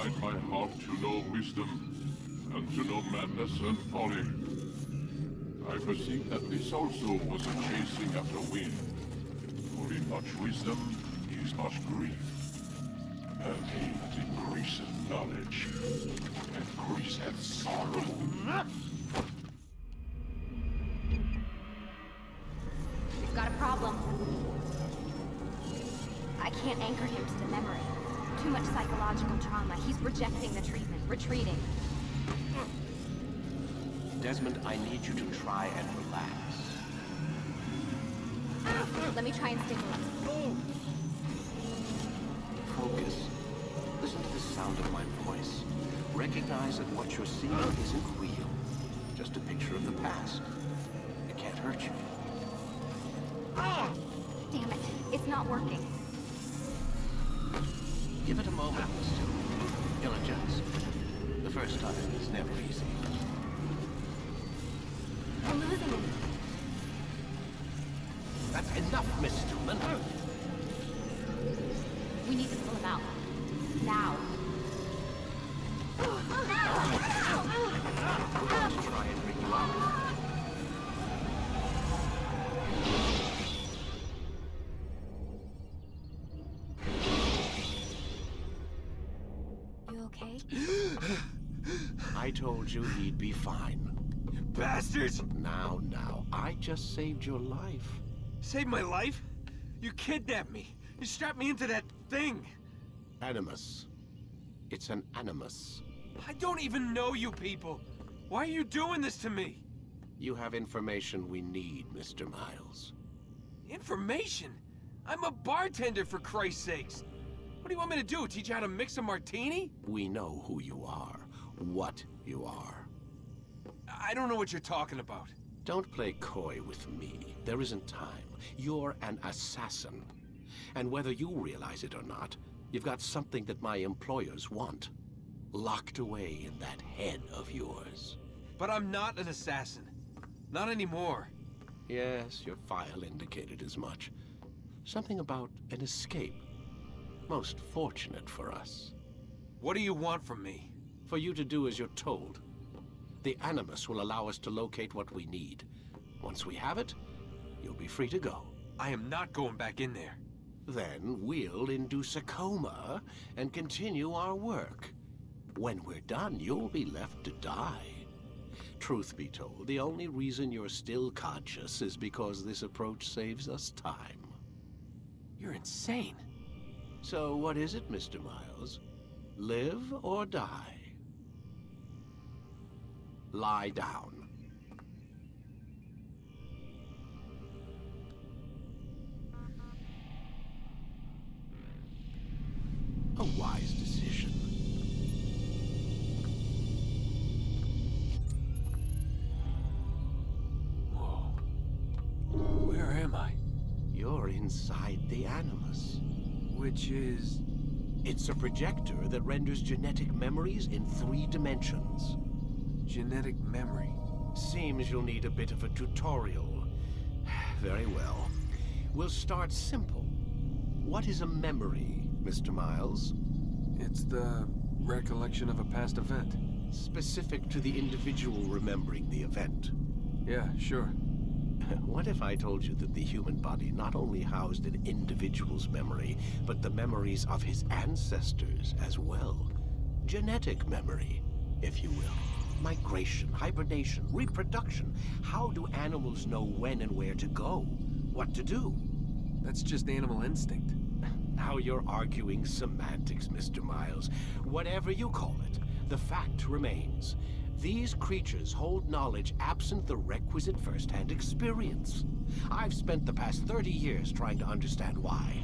incline my heart to know wisdom, and to know madness and folly. I perceive that this also was a chasing after wind. For in much wisdom is much grief. And he that increaseth knowledge increaseth sorrow. We've got a problem. I can't anchor him to the memory. Too much psychological trauma. He's rejecting the treatment, retreating. Desmond, I need you to try and relax. Let me try and stimulate. Focus. Listen to the sound of my voice. Recognize that what you're seeing isn't real. Just a picture of the past. It can't hurt you. Damn it. It's not working. Give it a moment, Mr. You'll adjust. The first time is never easy. We're losing him. That's enough, Miss Stillman. We need to pull him out. Now. We're going to try and bring you out. You okay? I told you he'd be fine. Bastards! Now, I just saved your life. Saved my life? You kidnapped me. You strapped me into that thing. Animus. It's an animus. I don't even know you people. Why are you doing this to me? You have information we need, Mr. Miles. Information? I'm a bartender, for Christ's sakes. What do you want me to do? Teach you how to mix a martini? We know who you are, what you are. I don't know what you're talking about. Don't play coy with me. There isn't time. You're an assassin. And whether you realize it or not, you've got something that my employers want. Locked away in that head of yours. But I'm not an assassin. Not anymore. Yes, your file indicated as much. Something about an escape. Most fortunate for us. What do you want from me? For you to do as you're told. The Animus will allow us to locate what we need. Once we have it, you'll be free to go. I am not going back in there. Then we'll induce a coma and continue our work. When we're done, you'll be left to die. Truth be told, the only reason you're still conscious is because this approach saves us time. You're insane. So what is it, Mr. Miles? Live or die? Lie down. A wise decision. Whoa. Where am I? You're inside the Animus. Which is... It's a projector that renders genetic memories in 3 dimensions. genetic memory. Seems you'll need a bit of a tutorial. Very well. We'll start simple. What is a memory, Mr. Miles? It's the recollection of a past event. Specific to the individual remembering the event. Yeah, sure. What if I told you that the human body not only housed an individual's memory, but the memories of his ancestors as well? Genetic memory, if you will. Migration, hibernation, reproduction. How do animals know when and where to go? What to do? That's just animal instinct. Now you're arguing semantics, Mr. Miles. Whatever you call it, the fact remains. These creatures hold knowledge absent the requisite first-hand experience. I've spent the past 30 years trying to understand why.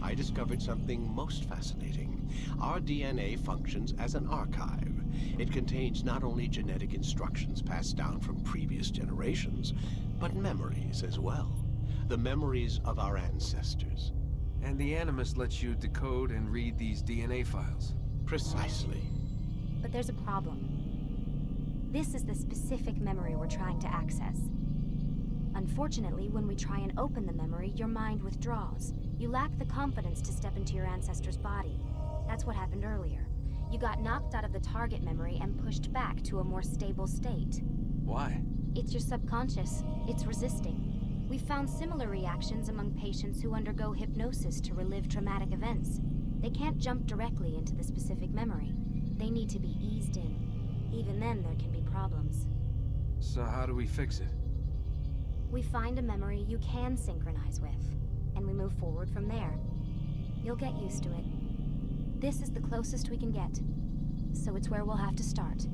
I discovered something most fascinating. Our DNA functions as an archive. It contains not only genetic instructions passed down from previous generations, but memories as well. The memories of our ancestors. And the Animus lets you decode and read these DNA files. Precisely. But there's a problem. This is the specific memory we're trying to access. Unfortunately, when we try and open the memory, your mind withdraws. You lack the confidence to step into your ancestor's body. That's what happened earlier. You got knocked out of the target memory and pushed back to a more stable state. Why? It's your subconscious. It's resisting. We've found similar reactions among patients who undergo hypnosis to relive traumatic events. They can't jump directly into the specific memory. They need to be eased in. Even then, there can be problems. So how do we fix it? We find a memory you can synchronize with, and we move forward from there. You'll get used to it. This is the closest we can get, so it's where we'll have to start.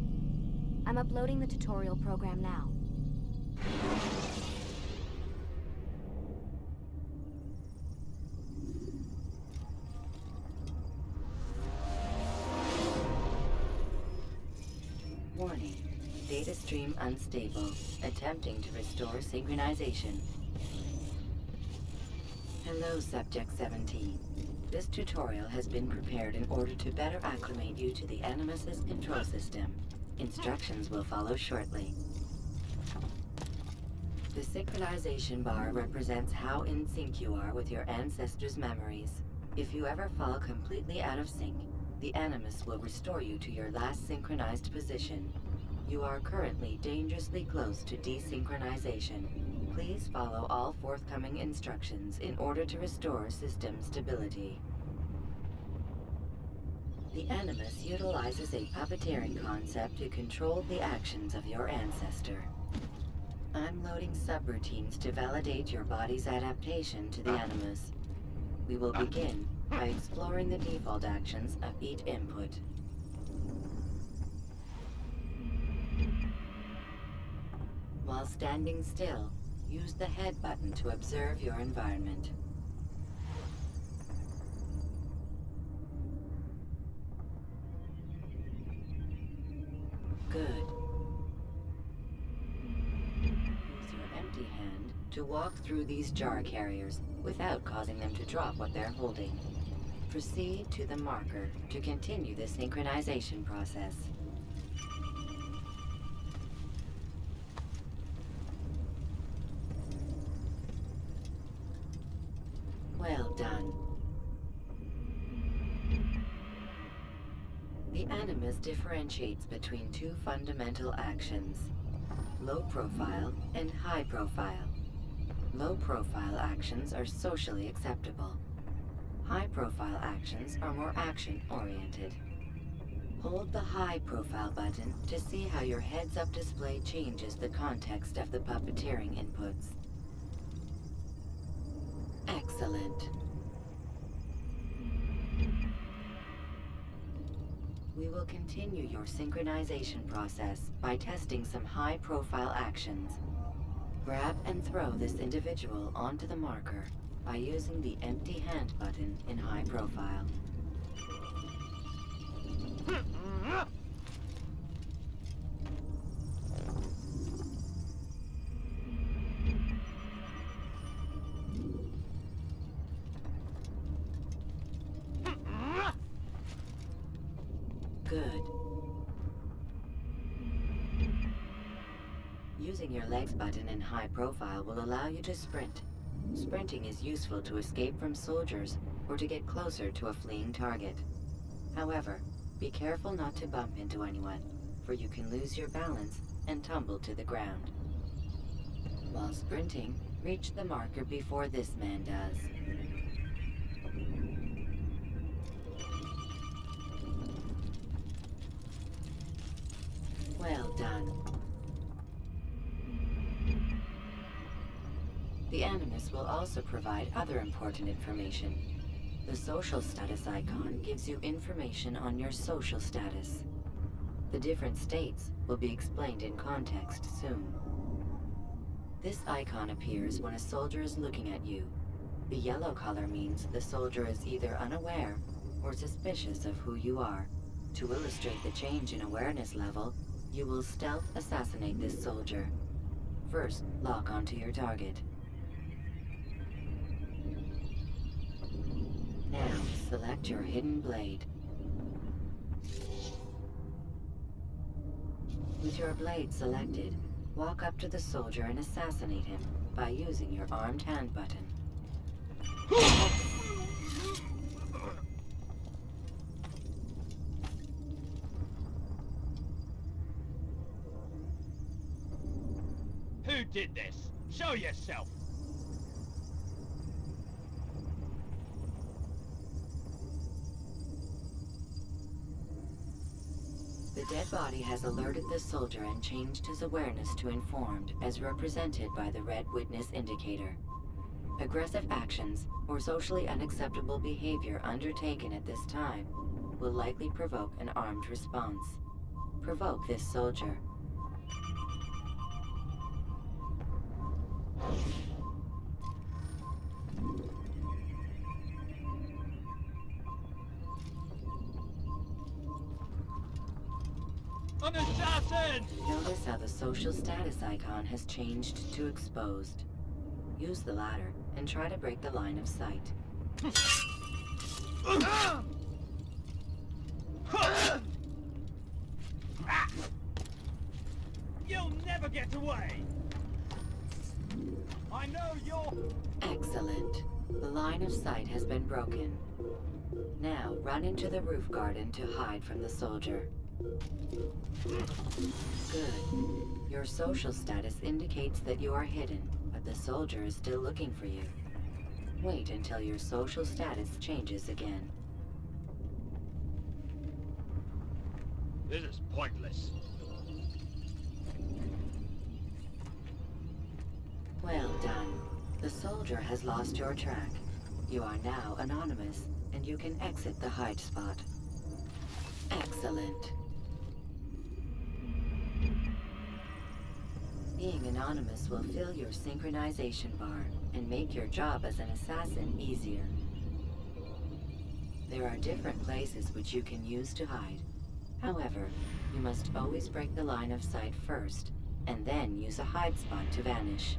I'm uploading the tutorial program now. Warning. Data stream unstable. Attempting to restore synchronization. Hello, Subject 17. This tutorial has been prepared in order to better acclimate you to the Animus's control system. Instructions will follow shortly. The synchronization bar represents how in sync you are with your ancestors' memories. If you ever fall completely out of sync, the Animus will restore you to your last synchronized position. You are currently dangerously close to desynchronization. Please follow all forthcoming instructions in order to restore system stability. The Animus utilizes a puppeteering concept to control the actions of your ancestor. I'm loading subroutines to validate your body's adaptation to the Animus. We will begin by exploring the default actions of each input. While standing still, use the head button to observe your environment. Good. Use your empty hand to walk through these jar carriers without causing them to drop what they're holding. Proceed to the marker to continue the synchronization process. Well done. The Animus differentiates between two fundamental actions: low profile and high profile. Low profile actions are socially acceptable. High profile actions are more action-oriented. Hold the high profile button to see how your heads-up display changes the context of the puppeteering inputs. Excellent. We will continue your synchronization process by testing some high-profile actions. Grab and throw this individual onto the marker by using the empty hand button in high profile. Good. Using your legs button in high profile will allow you to sprint. Sprinting is useful to escape from soldiers or to get closer to a fleeing target. However, be careful not to bump into anyone, for you can lose your balance and tumble to the ground. While sprinting, reach the marker before this man does. Well done. The Animus will also provide other important information. The social status icon gives you information on your social status. The different states will be explained in context soon. This icon appears when a soldier is looking at you. The yellow color means the soldier is either unaware or suspicious of who you are. To illustrate the change in awareness level, you will stealth assassinate this soldier. First, lock onto your target. Now, select your hidden blade. With your blade selected, walk up to the soldier and assassinate him by using your armed hand button. did this? Show yourself! The dead body has alerted the soldier and changed his awareness to informed, as represented by the red witness indicator. Aggressive actions or socially unacceptable behavior undertaken at this time will likely provoke an armed response. Provoke this soldier. An assassin! Notice how the social status icon has changed to exposed. Use the ladder and try to break the line of sight. You'll never get away! I know you're... Excellent. The line of sight has been broken. Now run into the roof garden to hide from the soldier. Good. Your social status indicates that you are hidden, but the soldier is still looking for you. Wait until your social status changes again. This is pointless. Well done. The soldier has lost your track. You are now anonymous, and you can exit the hide spot. Excellent. Being anonymous will fill your synchronization bar and make your job as an assassin easier. There are different places which you can use to hide. However, you must always break the line of sight first, and then use a hide spot to vanish.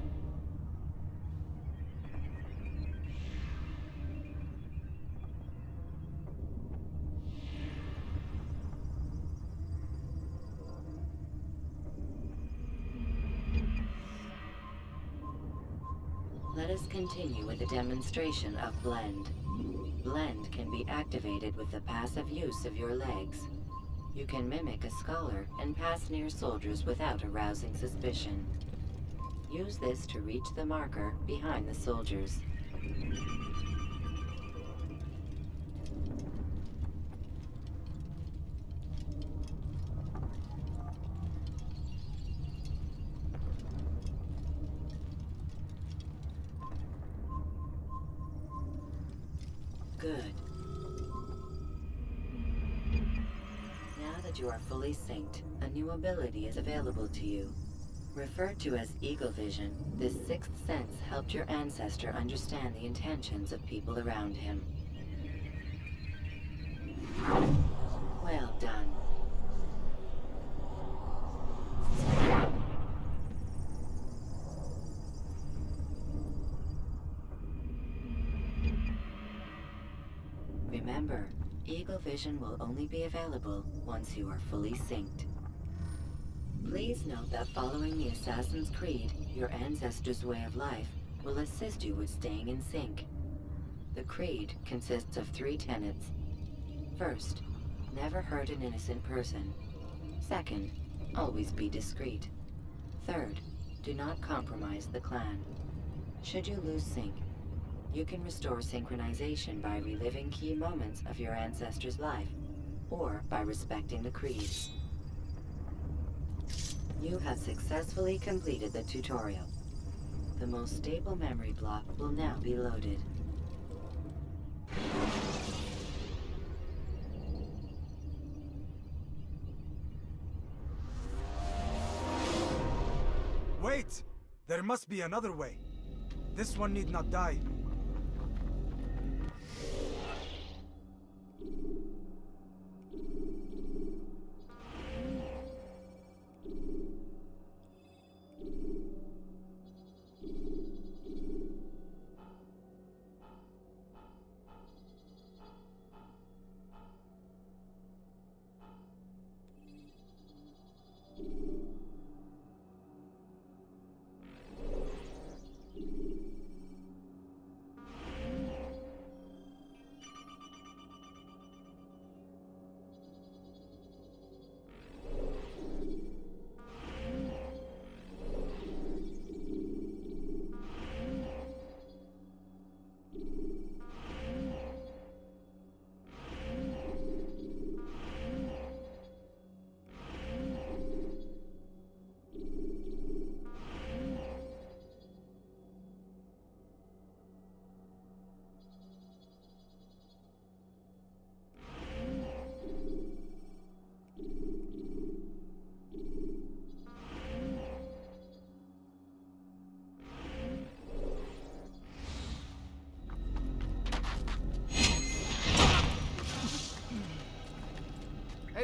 Let us continue with the demonstration of Blend. Blend can be activated with the passive use of your legs. You can mimic a scholar and pass near soldiers without arousing suspicion. Use this to reach the marker behind the soldiers. Good. Now that you are fully synced, a new ability is available to you. Referred to as Eagle Vision, this sixth sense helped your ancestor understand the intentions of people around him. Well done. Remember, Eagle Vision will only be available once you are fully synced. Please note that following the Assassin's Creed, your ancestors' way of life will assist you with staying in sync. The Creed consists of 3 tenets. First, never hurt an innocent person. Second, always be discreet. Third, do not compromise the clan. Should you lose sync, you can restore synchronization by reliving key moments of your ancestor's life, or by respecting the Creed. You have successfully completed the tutorial. The most stable memory block will now be loaded. Wait! There must be another way. This one need not die.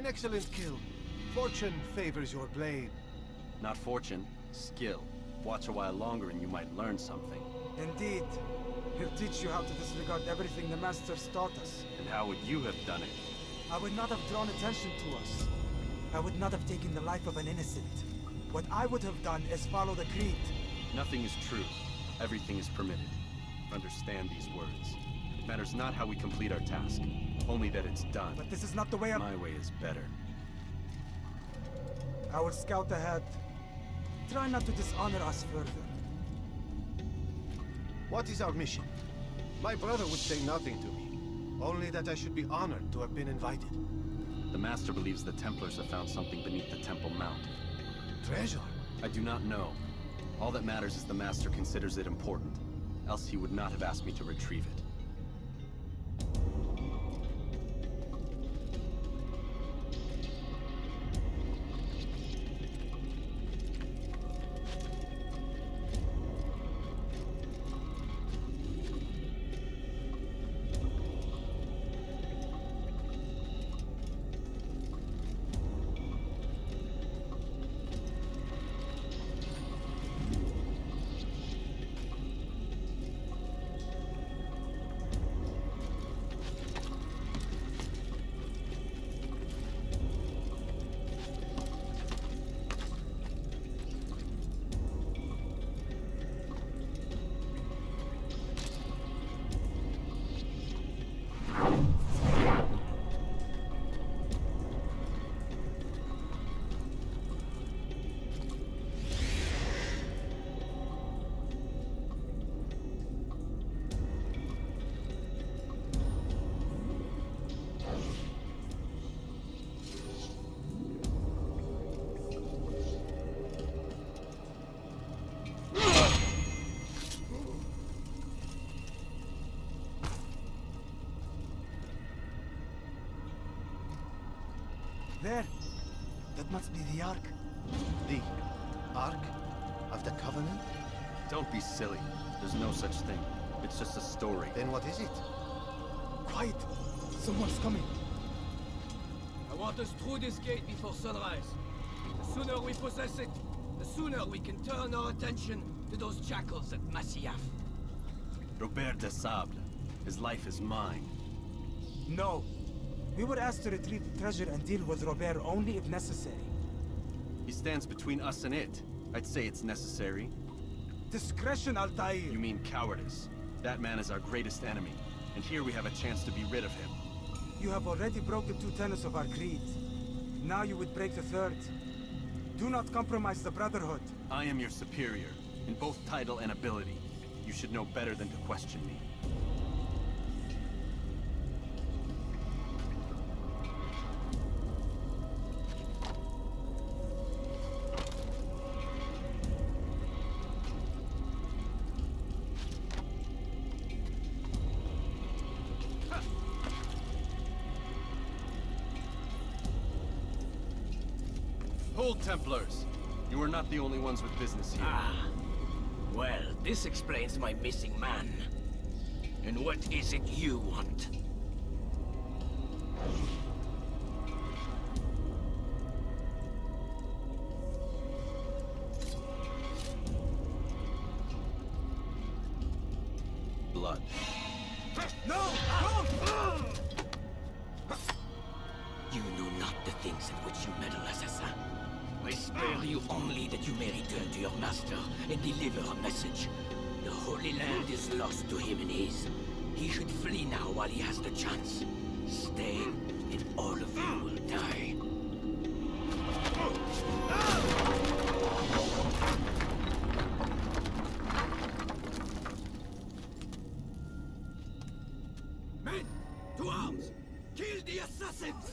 An excellent kill. Fortune favors your blade. Not fortune, skill. Watch a while longer and you might learn something. Indeed. He'll teach you how to disregard everything the Masters taught us. And how would you have done it? I would not have drawn attention to us. I would not have taken the life of an innocent. What I would have done is follow the creed. Nothing is true. Everything is permitted. Understand these words. It matters not how we complete our task, only that it's done. But this is not the way My way is better. I will scout ahead. Try not to dishonor us further. What is our mission? My brother would say nothing to me. Only that I should be honored to have been invited. The Master believes the Templars have found something beneath the Temple Mount. Treasure? I do not know. All that matters is the Master considers it important. Else he would not have asked me to retrieve it. There. That must be the Ark. The Ark of the Covenant? Don't be silly. There's no such thing. It's just a story. Then what is it? Quiet. Someone's coming. I want us through this gate before sunrise. The sooner we possess it, the sooner we can turn our attention to those jackals at Masyaf. Robert de Sable. His life is mine. No. We were asked to retrieve the treasure and deal with Robert only if necessary. He stands between us and it. I'd say it's necessary. Discretion, Altair. You mean cowardice. That man is our greatest enemy, and here we have a chance to be rid of him. You have already broken 2 tenets of our creed. Now you would break the 3rd. Do not compromise the Brotherhood. I am your superior, in both title and ability. You should know better than to question me. Hold, Templars! You are not the only ones with business here. Ah. Well, this explains my missing man. And what is it you want? Blood. No! Don't! You know not the things in which you meddle, assassin. I spare you only that you may return to your master and deliver a message. The Holy Land is lost to him and his. He should flee now while he has the chance. Stay, and all of you will die. Men, to arms! Kill the assassins!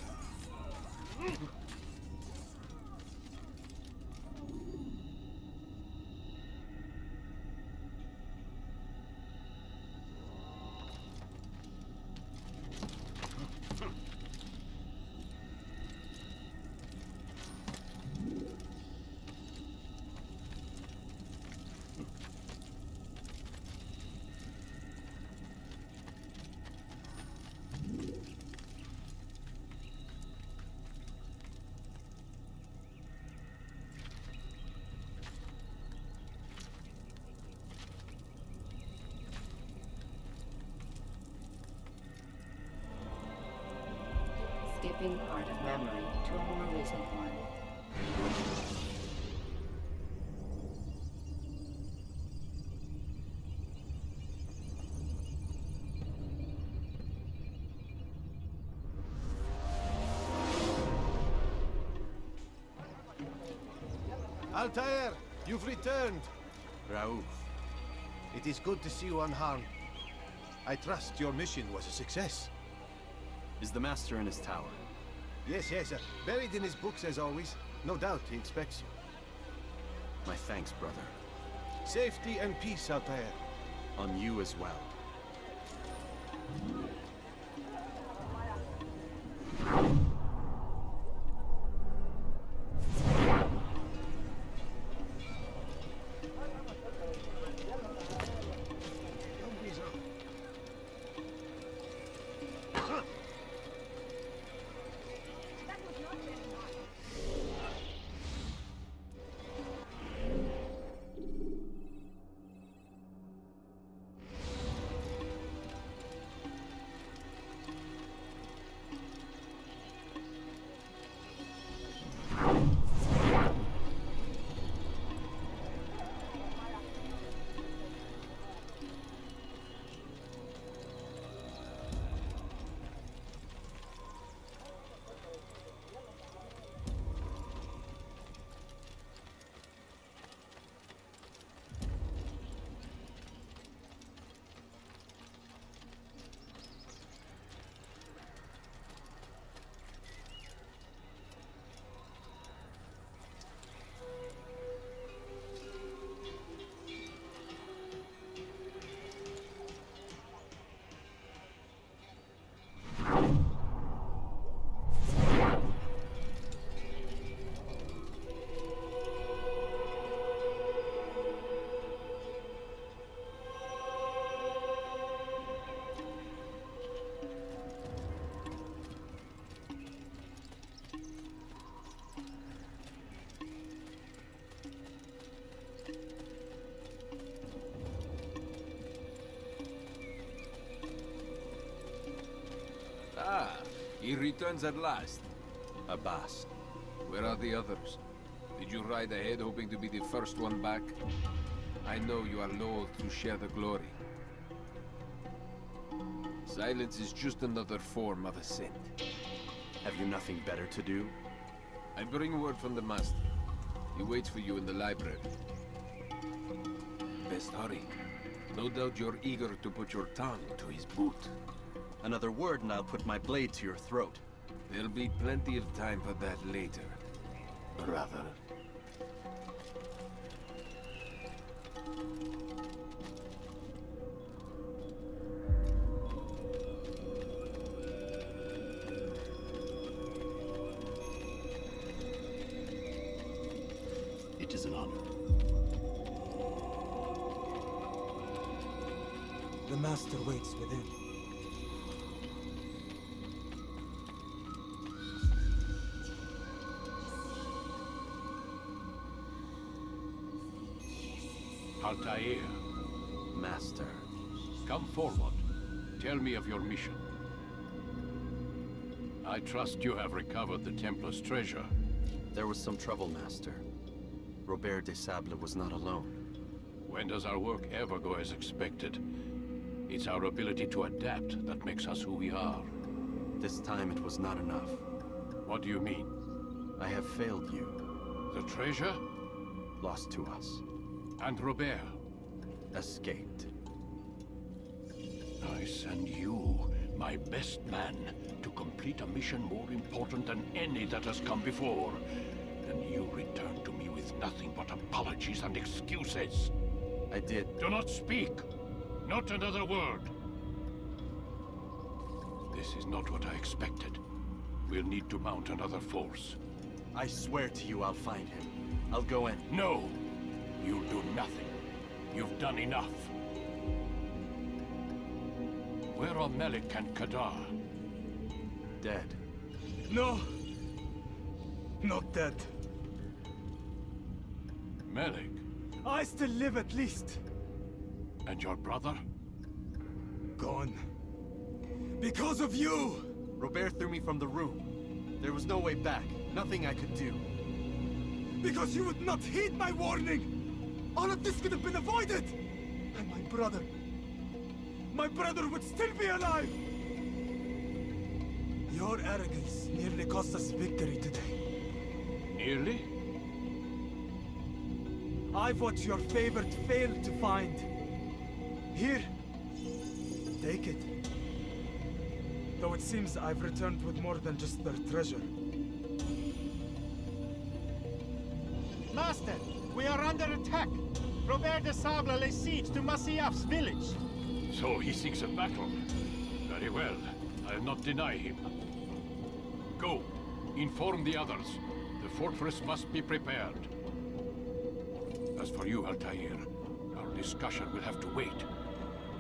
skipping part of memory to a more recent one. Altair, you've returned. Raouf. It is good to see you unharmed. I trust your mission was a success. Is the Master in his tower? Yes, buried in his books as always. No doubt he expects you. My thanks, brother. Safety and peace, Altair. On you as well. Ah, he returns at last. Abbas. Where are the others? Did you ride ahead hoping to be the first one back? I know you are loath to share the glory. Silence is just another form of assent. Have you nothing better to do? I bring word from the Master. He waits for you in the library. Best hurry. No doubt you're eager to put your tongue to his boot. Another word and I'll put my blade to your throat. There'll be plenty of time for that later, brother. It is an honor. The Master waits within. Altair, Master. come forward. Tell me of your mission. I trust you have recovered the Templar's treasure. There was some trouble, Master. Robert de Sable was not alone. When does our work ever go as expected? It's our ability to adapt that makes us who we are. This time it was not enough. What do you mean? I have failed you. The treasure? Lost to us. And Robert? Escaped. I send you, my best man, to complete a mission more important than any that has come before. And you return to me with nothing but apologies and excuses. I did. Do not speak! Not another word! This is not what I expected. We'll need to mount another force. I swear to you I'll find him. I'll go in. No! You'll do nothing. You've done enough. Where are Melik and Kadar? Dead. No! Not dead. Melik? I still live at least. And your brother? Gone. Because of you! Robert threw me from the room. There was no way back. Nothing I could do. Because you would not heed my warning! All of this could have been avoided! And my brother would still be alive! Your arrogance nearly cost us victory today. Nearly? I've what your favorite failed to find. Here, take it. Though it seems I've returned with more than just their treasure. Master, we are under attack. Robert de Sable lays siege to Masyaf's village. So he seeks a battle. Very well. I'll not deny him. Go. Inform the others. The fortress must be prepared. As for you, Altair, our discussion will have to wait.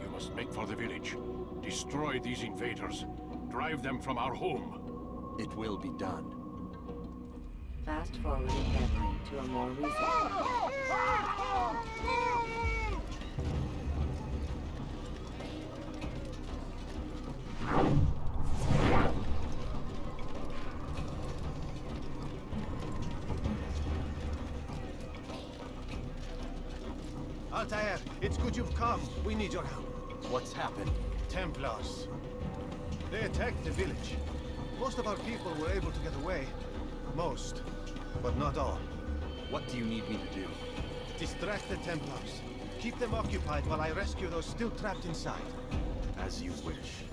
You must make for the village. Destroy these invaders. Drive them from our home. It will be done. Fast forward in memory to a more recent. Altair, it's good you've come. We need your help. What's happened? Templars. They attacked the village. Most of our people were able to get away. Most, but not all. What do you need me to do? Distract the Templars. Keep them occupied while I rescue those still trapped inside. As you wish.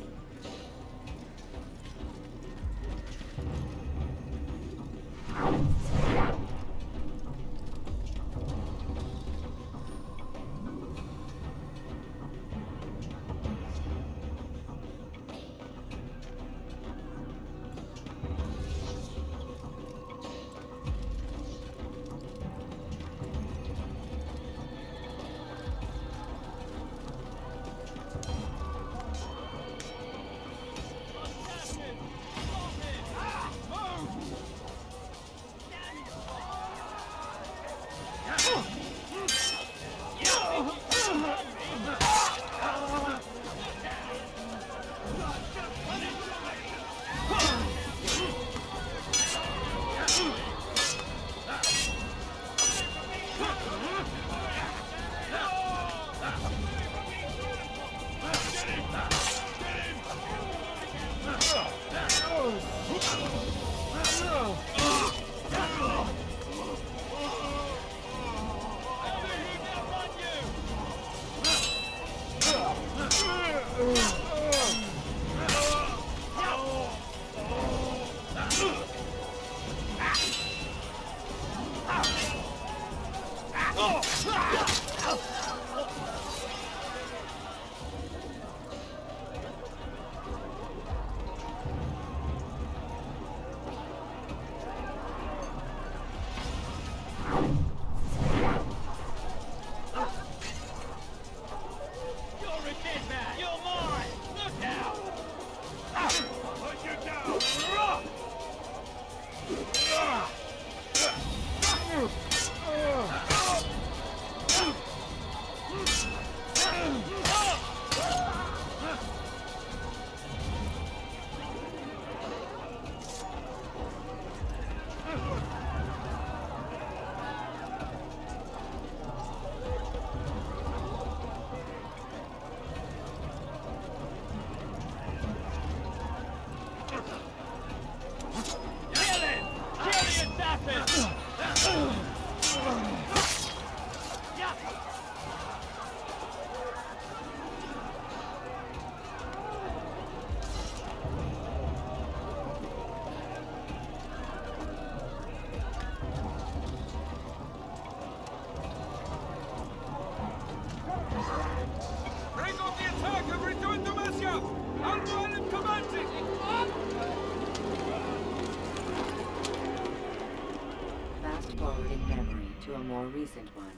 Fast forward in memory to a more recent one.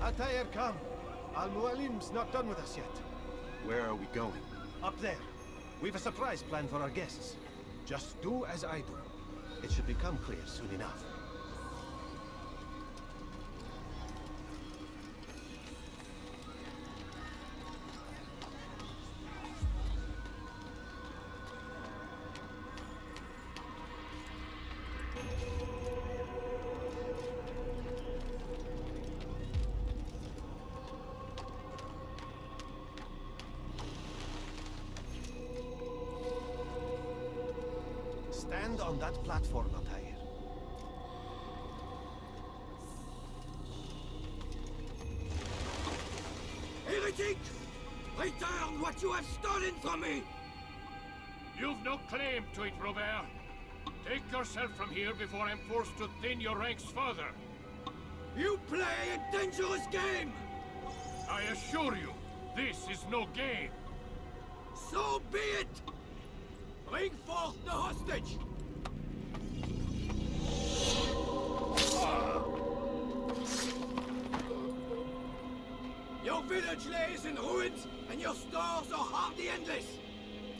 Altair, come. Al-Mualim's not done with us yet. Where are we going? Up there. We've a surprise plan for our guests. Just do as I do. It should become clear soon enough. Stand on that platform, Altair. Heretic! Return what you have stolen from me! You've no claim to it, Robert. Take yourself from here before I'm forced to thin your ranks further. You play a dangerous game! I assure you, this is no game. So be it! Bring forth the hostage! Your village lays in ruins, and your stores are hardly endless.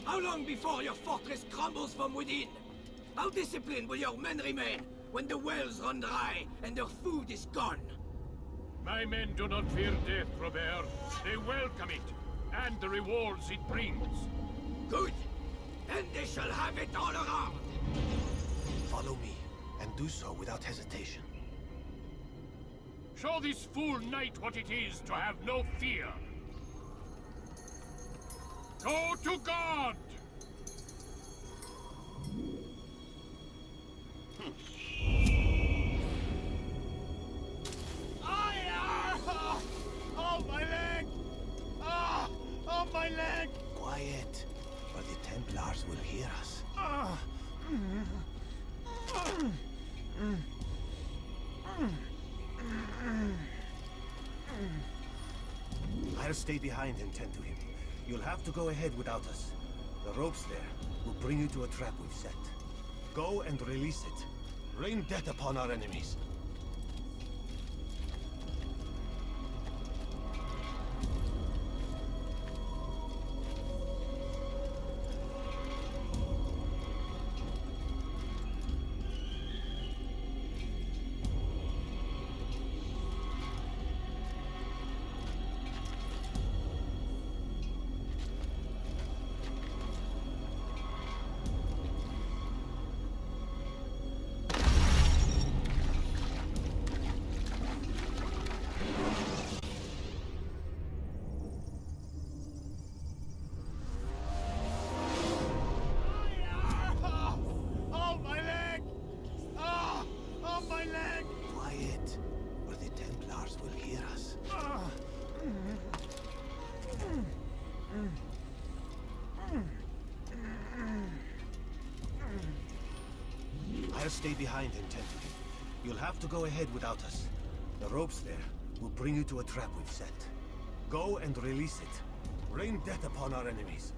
How long before your fortress crumbles from within? How disciplined will your men remain when the wells run dry and their food is gone? My men do not fear death, Robert. They welcome it, and the rewards it brings. Good. Then they shall have it all around. Follow me, and do so without hesitation. Show this fool knight what it is to have no fear. Go to God! Oh, my leg! Ah! Oh, my leg! Quiet, or the Templars will hear us. I'll stay behind and tend to him. You'll have to go ahead without us. The ropes there will bring you to a trap we've set. Go and release it. Rain death upon our enemies. I'll stay behind and tend to him. You'll have to go ahead without us. The ropes there will bring you to a trap we've set. Go and release it. Rain death upon our enemies.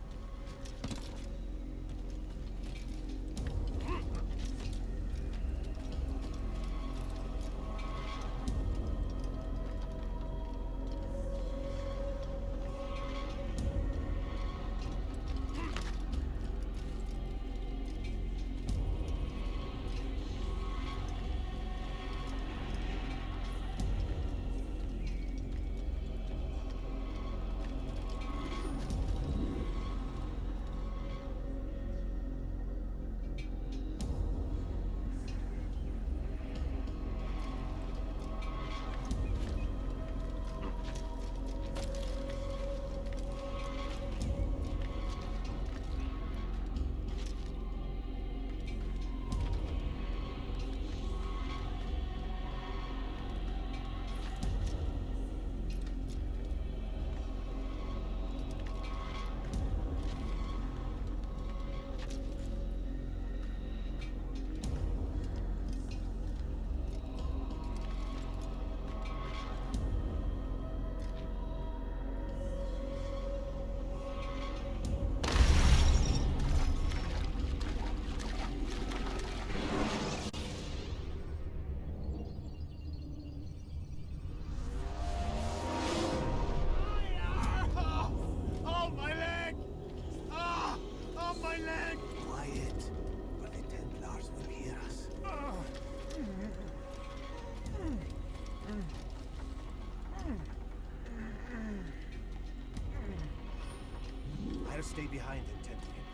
I'll stay behind and tend to him.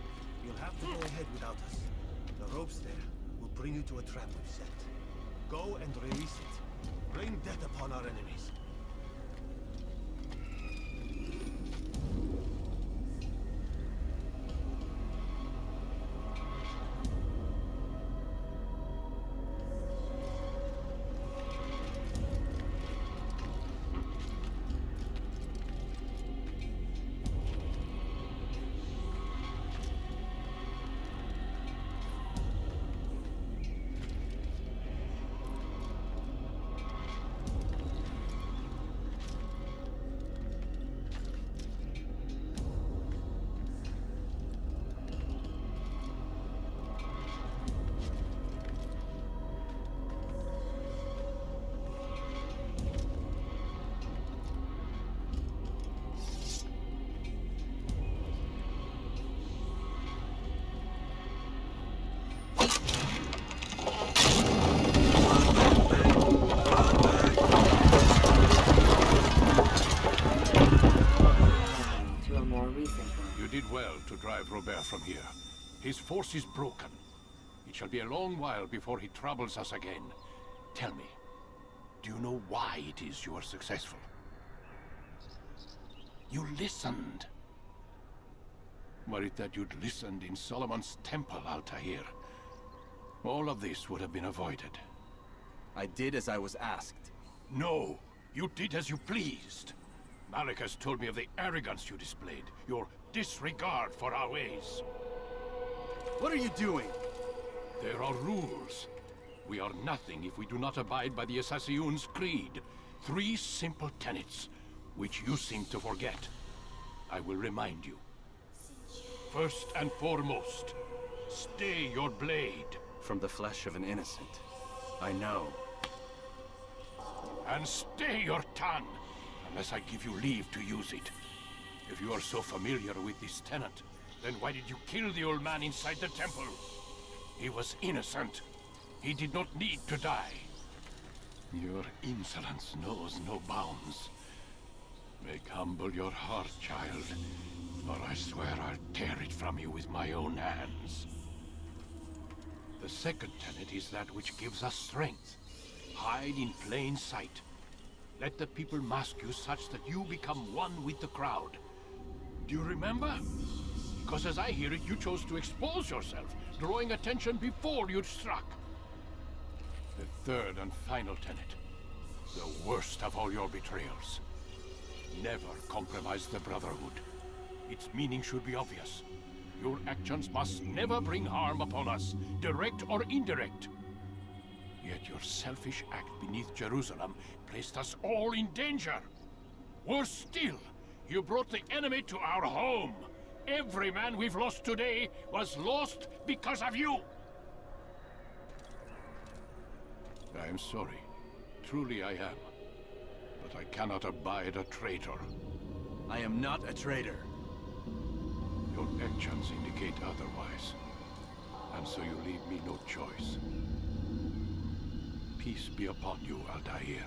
You'll have to go ahead without us. The ropes there will bring you to a trap we've set. Go and release it. Rain death upon our enemies. from here. His force is broken. It shall be a long while before he troubles us again. Tell me, do you know why it is you are successful? You listened. Were it that you'd listened in Solomon's temple, Altair, all of this would have been avoided. I did as I was asked. No, you did as you pleased. Malik has told me of the arrogance you displayed, your disregard for our ways. What are you doing? There are rules. We are nothing if we do not abide by the Assassinscreed. 3 simple tenets, which you seem to forget. I will remind you. First and foremost, stay your blade. From the flesh of an innocent. I know. And stay your tongue, unless I give you leave to use it. If you are so familiar with this tenet, then why did you kill the old man inside the temple? He was innocent. He did not need to die. Your insolence knows no bounds. Make humble your heart, child, or I swear I'll tear it from you with my own hands. The second tenet is that which gives us strength. Hide in plain sight. Let the people mask you such that you become one with the crowd. Do you remember? Because as I hear it, you chose to expose yourself, drawing attention before you'd struck. The third and final tenet. The worst of all your betrayals. Never compromise the Brotherhood. Its meaning should be obvious. Your actions must never bring harm upon us, direct or indirect. Yet your selfish act beneath Jerusalem placed us all in danger. Worse still, you brought the enemy to our home. Every man we've lost today was lost because of you. I am sorry. Truly I am. But I cannot abide a traitor. I am not a traitor. Your actions indicate otherwise. And so you leave me no choice. Peace be upon you, Altair.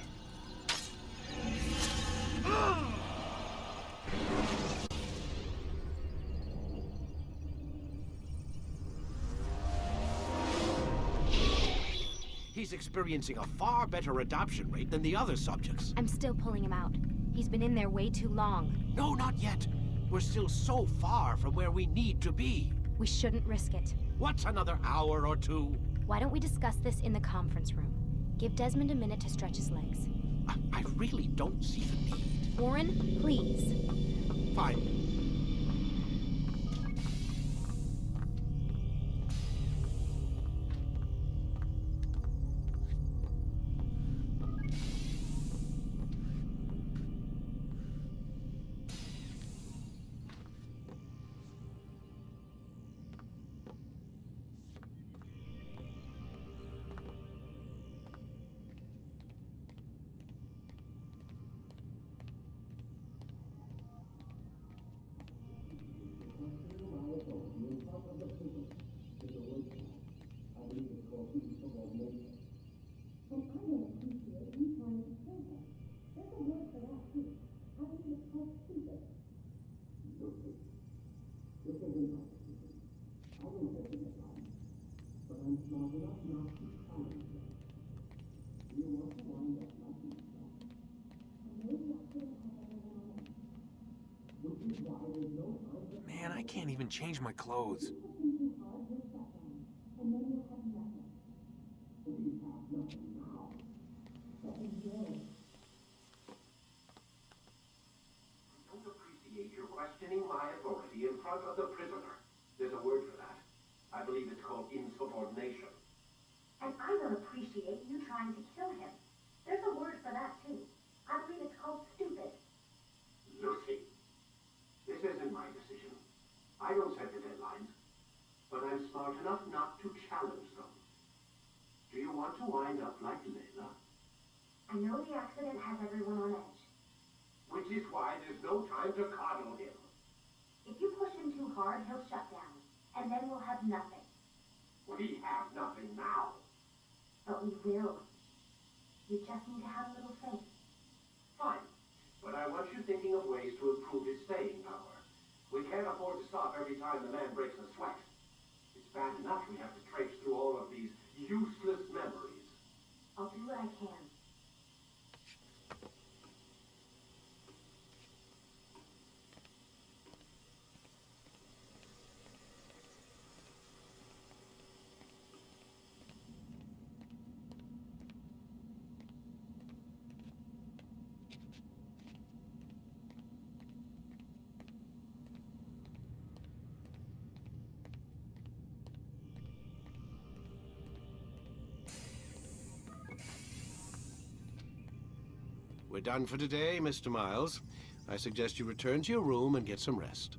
He's experiencing a far better adoption rate than the other subjects. I'm still pulling him out. He's been in there way too long. No, not yet. We're still so far from where we need to be. We shouldn't risk it. What's another hour or two? Why don't we discuss this in the conference room? Give Desmond a minute to stretch his legs. I really don't see the need. Warren, please. Fine. Man, I can't even change my clothes. Don't appreciate your questioning my authority in front of the prisoner. There's a word for that. I believe it's called insubordination. And I don't appreciate you trying to kill him. There's a word for that, too. I believe it's called stupid. Lucy, this isn't my decision. I don't set the deadlines. But I'm smart enough not to challenge them. Do you want to wind up like Layla? I know the accident has everyone on edge. Which is why there's no time to coddle him. If you push him too hard, he'll shut down. And then we'll have nothing. We have nothing now. But we will. You just need to have a little faith. Fine. But I want you thinking of ways to improve his staying power. We can't afford to stop every time the man breaks a sweat. It's bad enough we have to traipse through all of these useless memories. I'll do what I can. We're done for today, Mr. Miles. I suggest you return to your room and get some rest.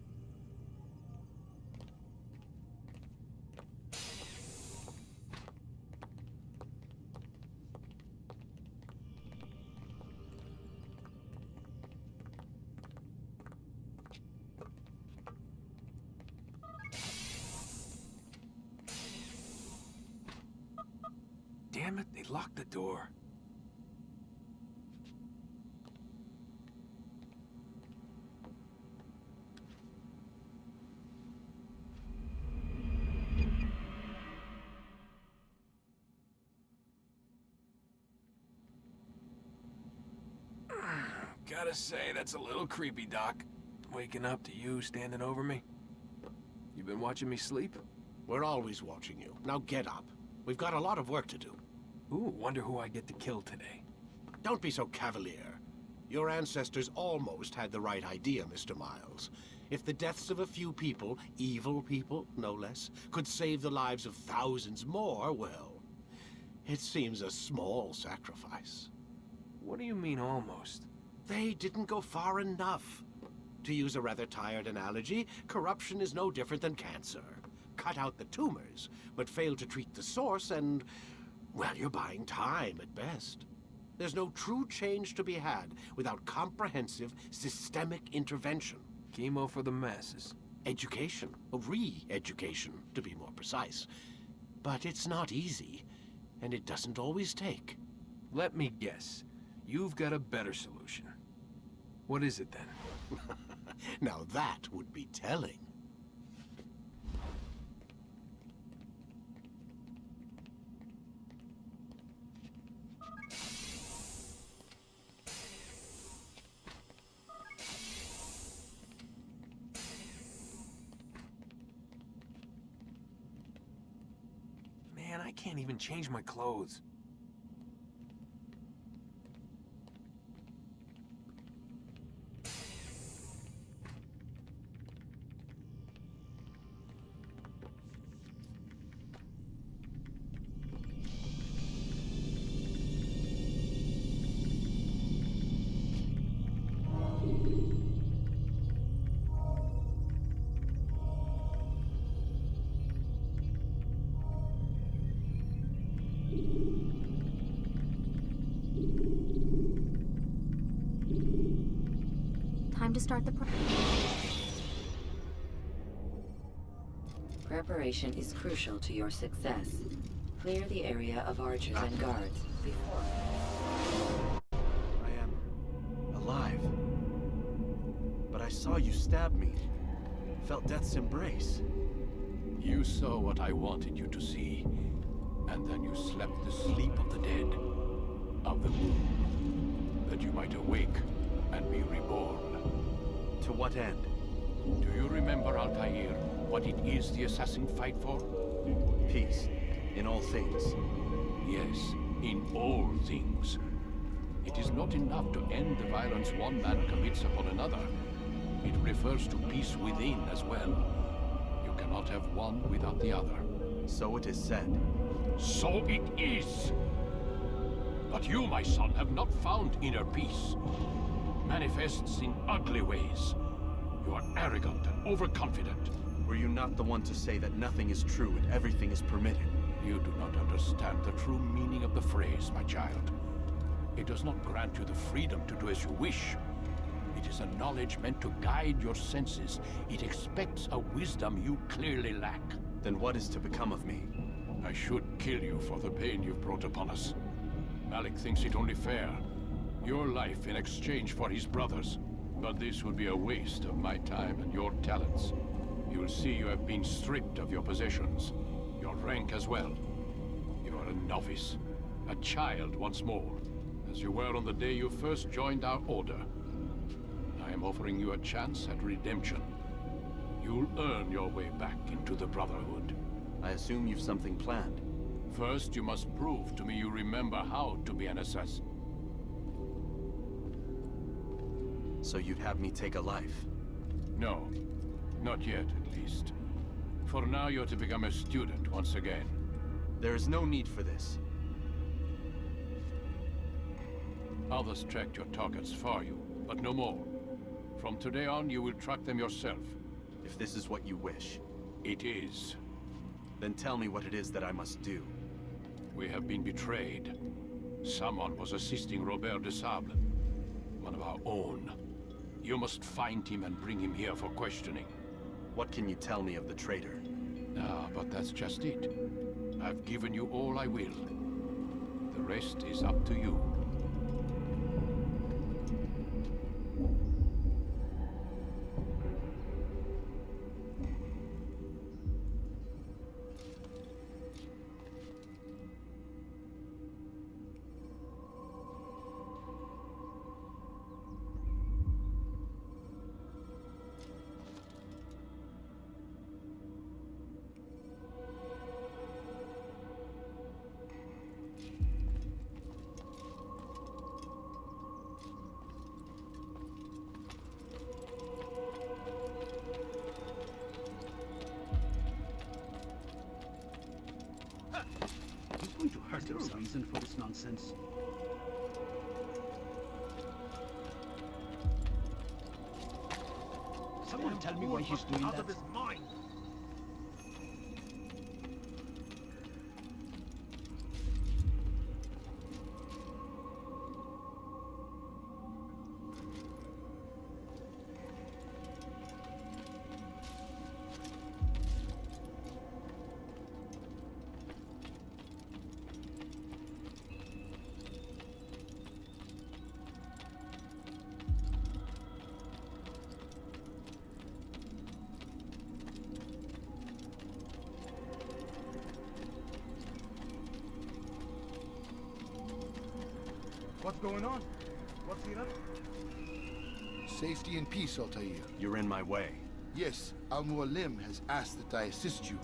Damn it, they locked the door. Gotta say, that's a little creepy, Doc. Waking up to you standing over me. You been watching me sleep? We're always watching you. Now get up. We've got a lot of work to do. Ooh, wonder who I get to kill today. Don't be so cavalier. Your ancestors almost had the right idea, Mr. Miles. If the deaths of a few people, evil people, no less, could save the lives of thousands more, well, it seems a small sacrifice. What do you mean, almost? They didn't go far enough. To use a rather tired analogy, corruption is no different than cancer. Cut out the tumors, but fail to treat the source and, well, you're buying time at best. There's no true change to be had without comprehensive, systemic intervention. Chemo for the masses. Education, re-education, to be more precise. But it's not easy, and it doesn't always take. Let me guess. You've got a better solution. What is it then? Now that would be telling. Man, I can't even change my clothes. Time to start the Preparation is crucial to your success. Clear the area of archers and guards before. I am alive. But I saw you stab me. Felt death's embrace. You saw what I wanted you to see, and then you slept the sleep of the dead, of the womb, that you might awake and be reborn. To what end? Do you remember, Altair, what it is the assassins fight for? Peace, in all things. Yes, in all things. It is not enough to end the violence one man commits upon another. It refers to peace within as well. You cannot have one without the other. So it is said. So it is! But you, my son, have not found inner peace. Manifests in ugly ways. You are arrogant and overconfident. Were you not the one to say that nothing is true and everything is permitted? You do not understand the true meaning of the phrase, my child. It does not grant you the freedom to do as you wish. It is a knowledge meant to guide your senses. It expects a wisdom you clearly lack. Then what is to become of me? I should kill you for the pain you've brought upon us. Malik thinks it only fair. Your life in exchange for his brother's. But this would be a waste of my time and your talents. You will see you have been stripped of your possessions, your rank as well. You are a novice, a child once more, as you were on the day you first joined our order. I am offering you a chance at redemption. You'll earn your way back into the Brotherhood. I assume you've something planned. First, you must prove to me you remember how to be an assassin. So you'd have me take a life? No. Not yet, at least. For now, you're to become a student once again. There is no need for this. Others tracked your targets for you, but no more. From today on, you will track them yourself. If this is what you wish. It is. Then tell me what it is that I must do. We have been betrayed. Someone was assisting Robert de Sable, one of our own. You must find him and bring him here for questioning. What can you tell me of the traitor? Ah, but that's just it. I've given you all I will. The rest is up to you. There's no reason for this nonsense. Someone tell me why he's doing that. Out of his mind. What's going on? What's he up? Safety and peace, Altair. You're in my way. Yes, Al-Mualim has asked that I assist you.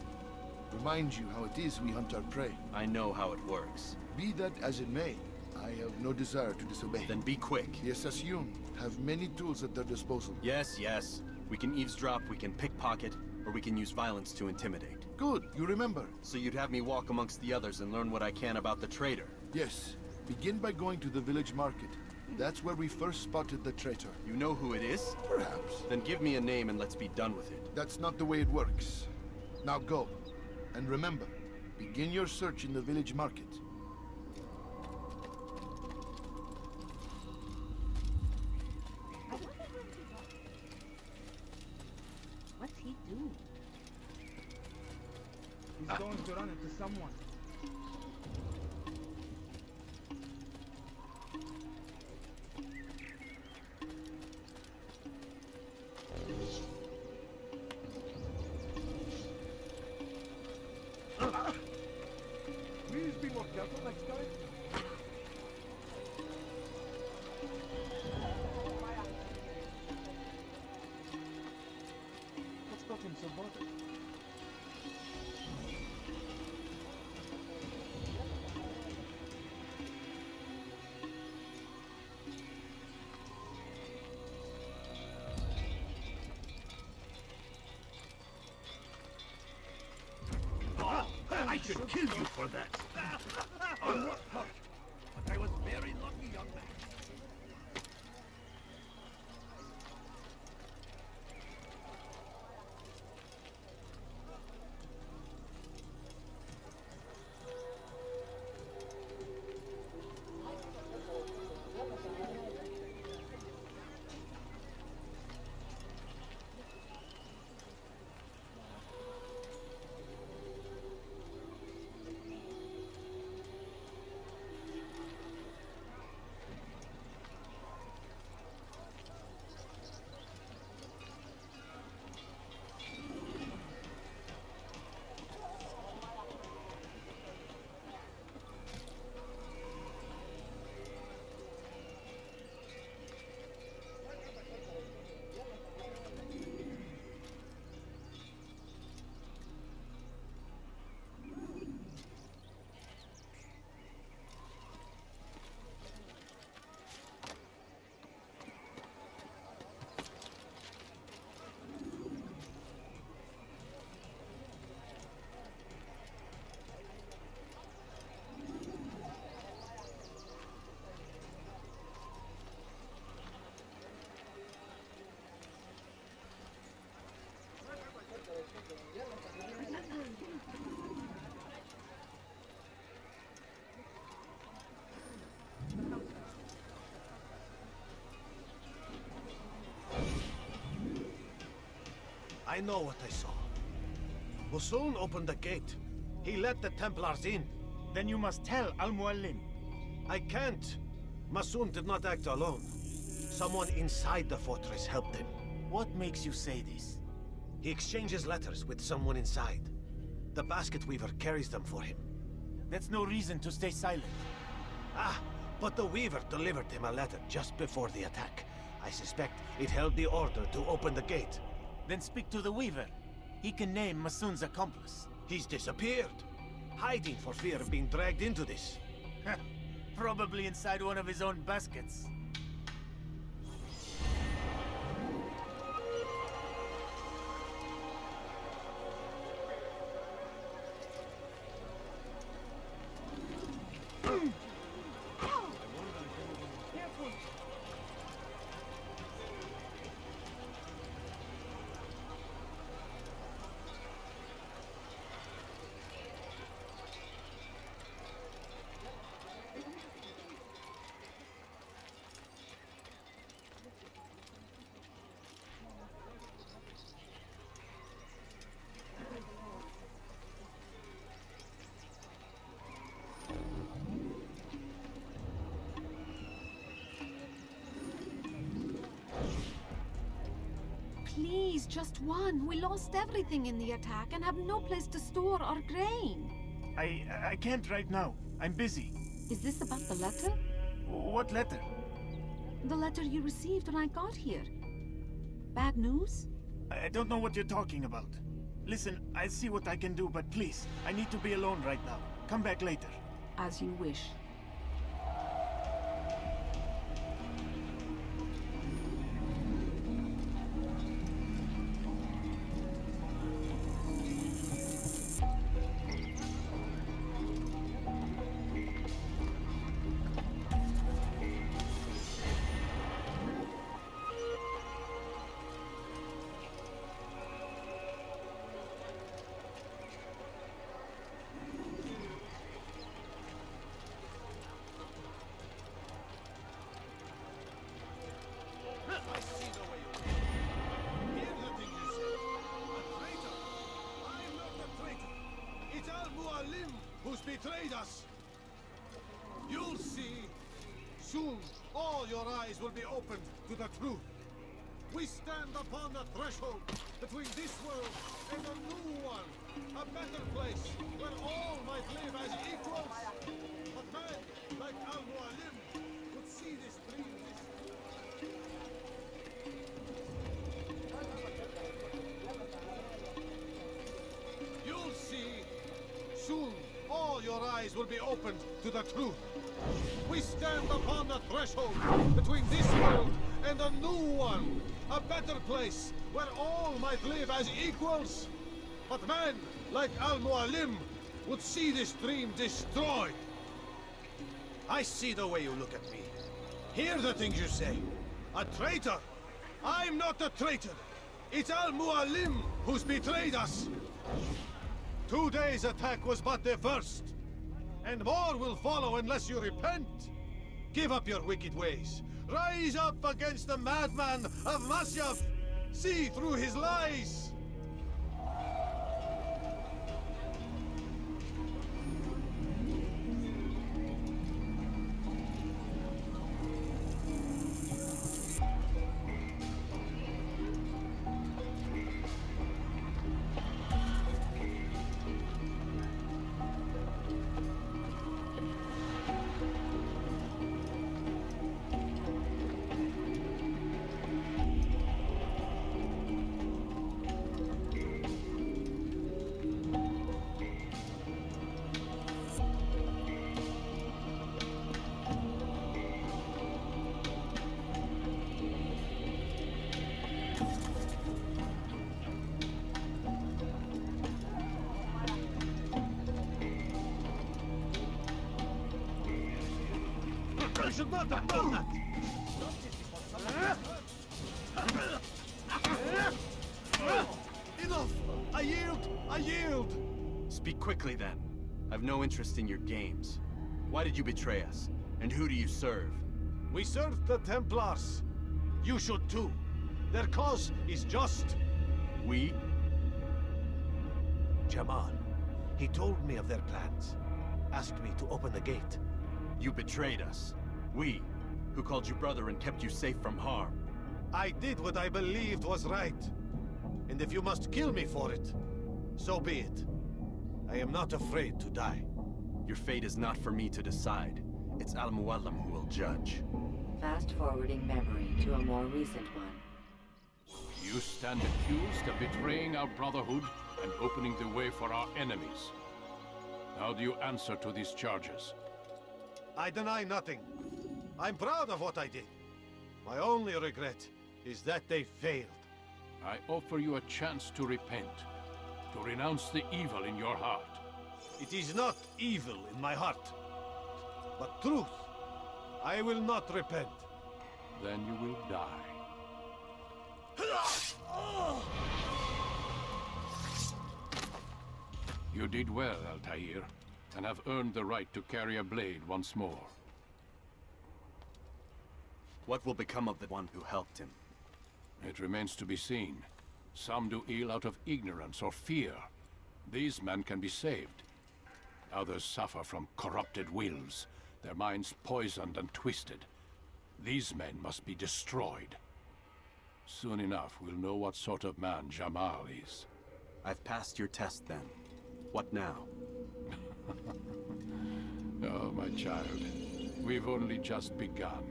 Remind you how it is we hunt our prey. I know how it works. Be that as it may, I have no desire to disobey. Then be quick. The Assassins have many tools at their disposal. Yes, yes. We can eavesdrop, we can pickpocket, or we can use violence to intimidate. Good, you remember. So you'd have me walk amongst the others and learn what I can about the traitor? Yes. Begin by going to the village market. That's where we first spotted the traitor. You know who it is? Perhaps. Then give me a name and let's be done with it. That's not the way it works. Now go. And remember, begin your search in the village market. What's he doing? He's going to run into someone. Please be more careful next time. What's got him so bothered? I should kill you for that. On what part? But I was very lucky, young man. I know what I saw. Musoon opened the gate. He let the Templars in. Then you must tell Al-Mualim. I can't. Musoon did not act alone. Someone inside the fortress helped him. What makes you say this? He exchanges letters with someone inside. The basket weaver carries them for him. That's no reason to stay silent. Ah, but the weaver delivered him a letter just before the attack. I suspect it held the order to open the gate. Then speak to the weaver. He can name Masoon's accomplice. He's disappeared. Hiding for fear of being dragged into this. Probably inside one of his own baskets. Please, just one. We lost everything in the attack and have no place to store our grain. I can't right now. I'm busy. Is this about the letter? What letter? The letter you received when I got here. Bad news? I don't know what you're talking about. Listen, I'll see what I can do, but please, I need to be alone right now. Come back later. As you wish. Who's betrayed us? You'll see. Soon, all your eyes will be opened to the truth. We stand upon the threshold between this world and a new one, a better place where all might live as equals. But man, like Al-Mualim, would see this dream. You'll see. Soon, all your eyes will be opened to the truth. We stand upon the threshold between this world and a new one, a better place where all might live as equals. But man, like Al-Mualim, would see this dream destroyed. I see the way you look at me. Hear the things you say. A traitor? I'm not a traitor. It's Al-Mualim who's betrayed us. Today's attack was but the first. And more will follow unless you repent. Give up your wicked ways. Rise up against the madman of Masyaf. See through his lies. I should not have done that! Enough! I yield! I yield! Speak quickly then. I've no interest in your games. Why did you betray us? And who do you serve? We serve the Templars. You should too. Their cause is just. We? Jamal. He told me of their plans. Asked me to open the gate. You betrayed us. We, who called you brother and kept you safe from harm. I did what I believed was right. And if you must kill me for it, so be it. I am not afraid to die. Your fate is not for me to decide. It's Al-Muallim who will judge. Fast-forwarding memory to a more recent one. You stand accused of betraying our brotherhood and opening the way for our enemies. How do you answer to these charges? I deny nothing. I'm proud of what I did. My only regret is that they failed. I offer you a chance to repent, to renounce the evil in your heart. It is not evil in my heart, but truth. I will not repent. Then you will die. You did well, Altair, and have earned the right to carry a blade once more. What will become of the one who helped him? It remains to be seen. Some do ill out of ignorance or fear. These men can be saved. Others suffer from corrupted wills, their minds poisoned and twisted. These men must be destroyed. Soon enough, we'll know what sort of man Jamal is. I've passed your test then. What now? Oh, my child. We've only just begun.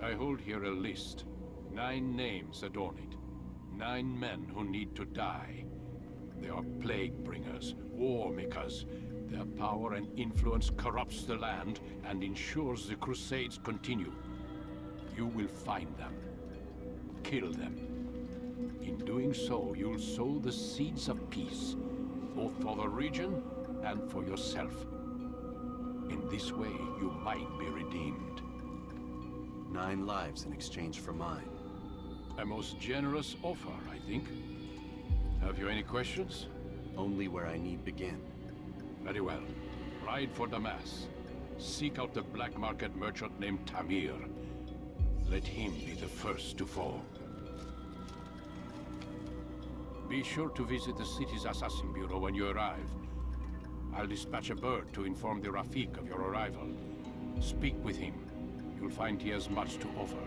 I hold here a list. 9 names adorn it. 9 men who need to die. They are plague bringers, war makers. Their power and influence corrupts the land and ensures the Crusades continue. You will find them. Kill them. In doing so, you'll sow the seeds of peace, both for the region and for yourself. In this way, you might be redeemed. 9 lives in exchange for mine. A most generous offer, I think. Have you any questions? Only where I need begin. Very well. Ride for Damas. Seek out the black market merchant named Tamir. Let him be the first to fall. Be sure to visit the city's assassin bureau when you arrive. I'll dispatch a bird to inform the Rafik of your arrival. Speak with him. You'll find he has much to offer.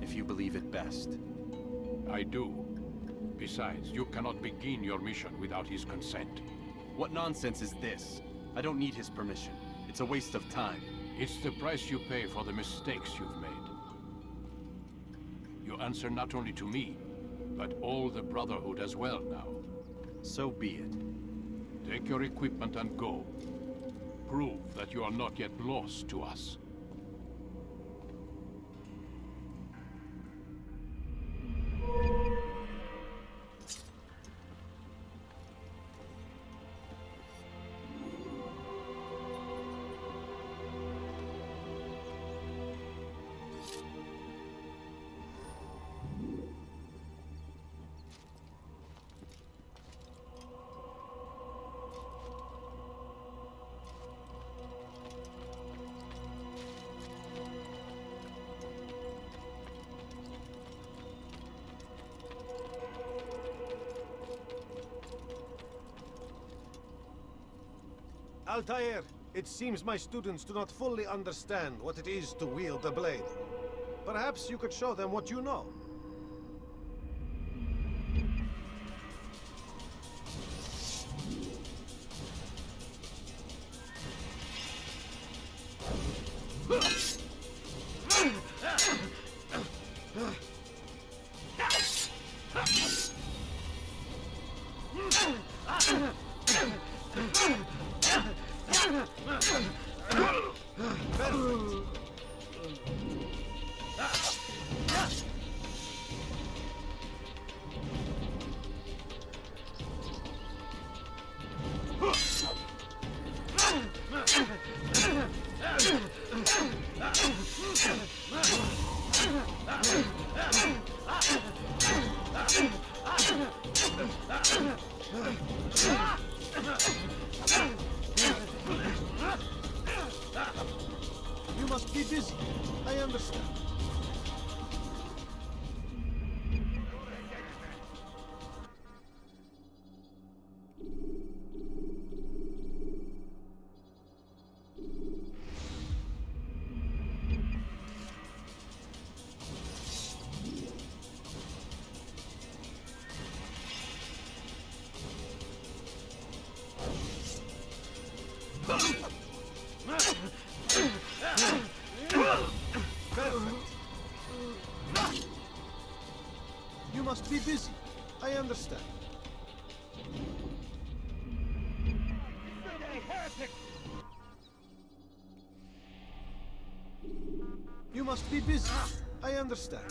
If you believe it best. I do. Besides, you cannot begin your mission without his consent. What nonsense is this? I don't need his permission. It's a waste of time. It's the price you pay for the mistakes you've made. You answer not only to me, but all the Brotherhood as well now. So be it. Take your equipment and go. Prove that you are not yet lost to us. Altair, it seems my students do not fully understand what it is to wield a blade. Perhaps you could show them what you know. You must be busy. I understand. understand. Heretic! You must be busy. I understand.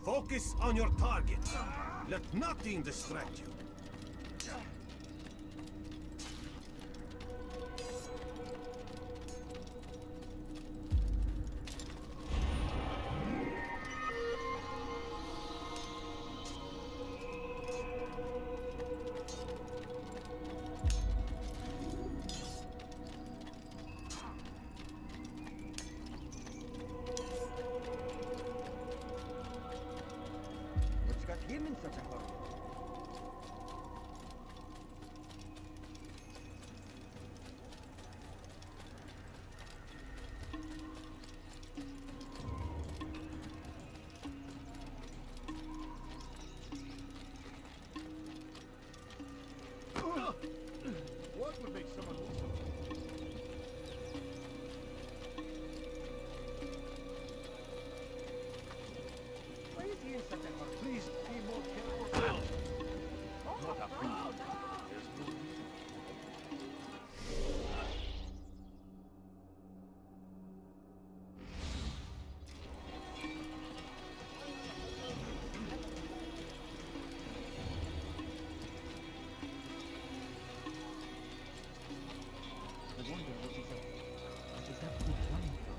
Focus on your target. Let nothing distract you. What's got him in such a hurry? What would make someone lose something? Why is he in such a hurry? Please be more careful. Not a fool. There's no need. I wonder what is that good coming from?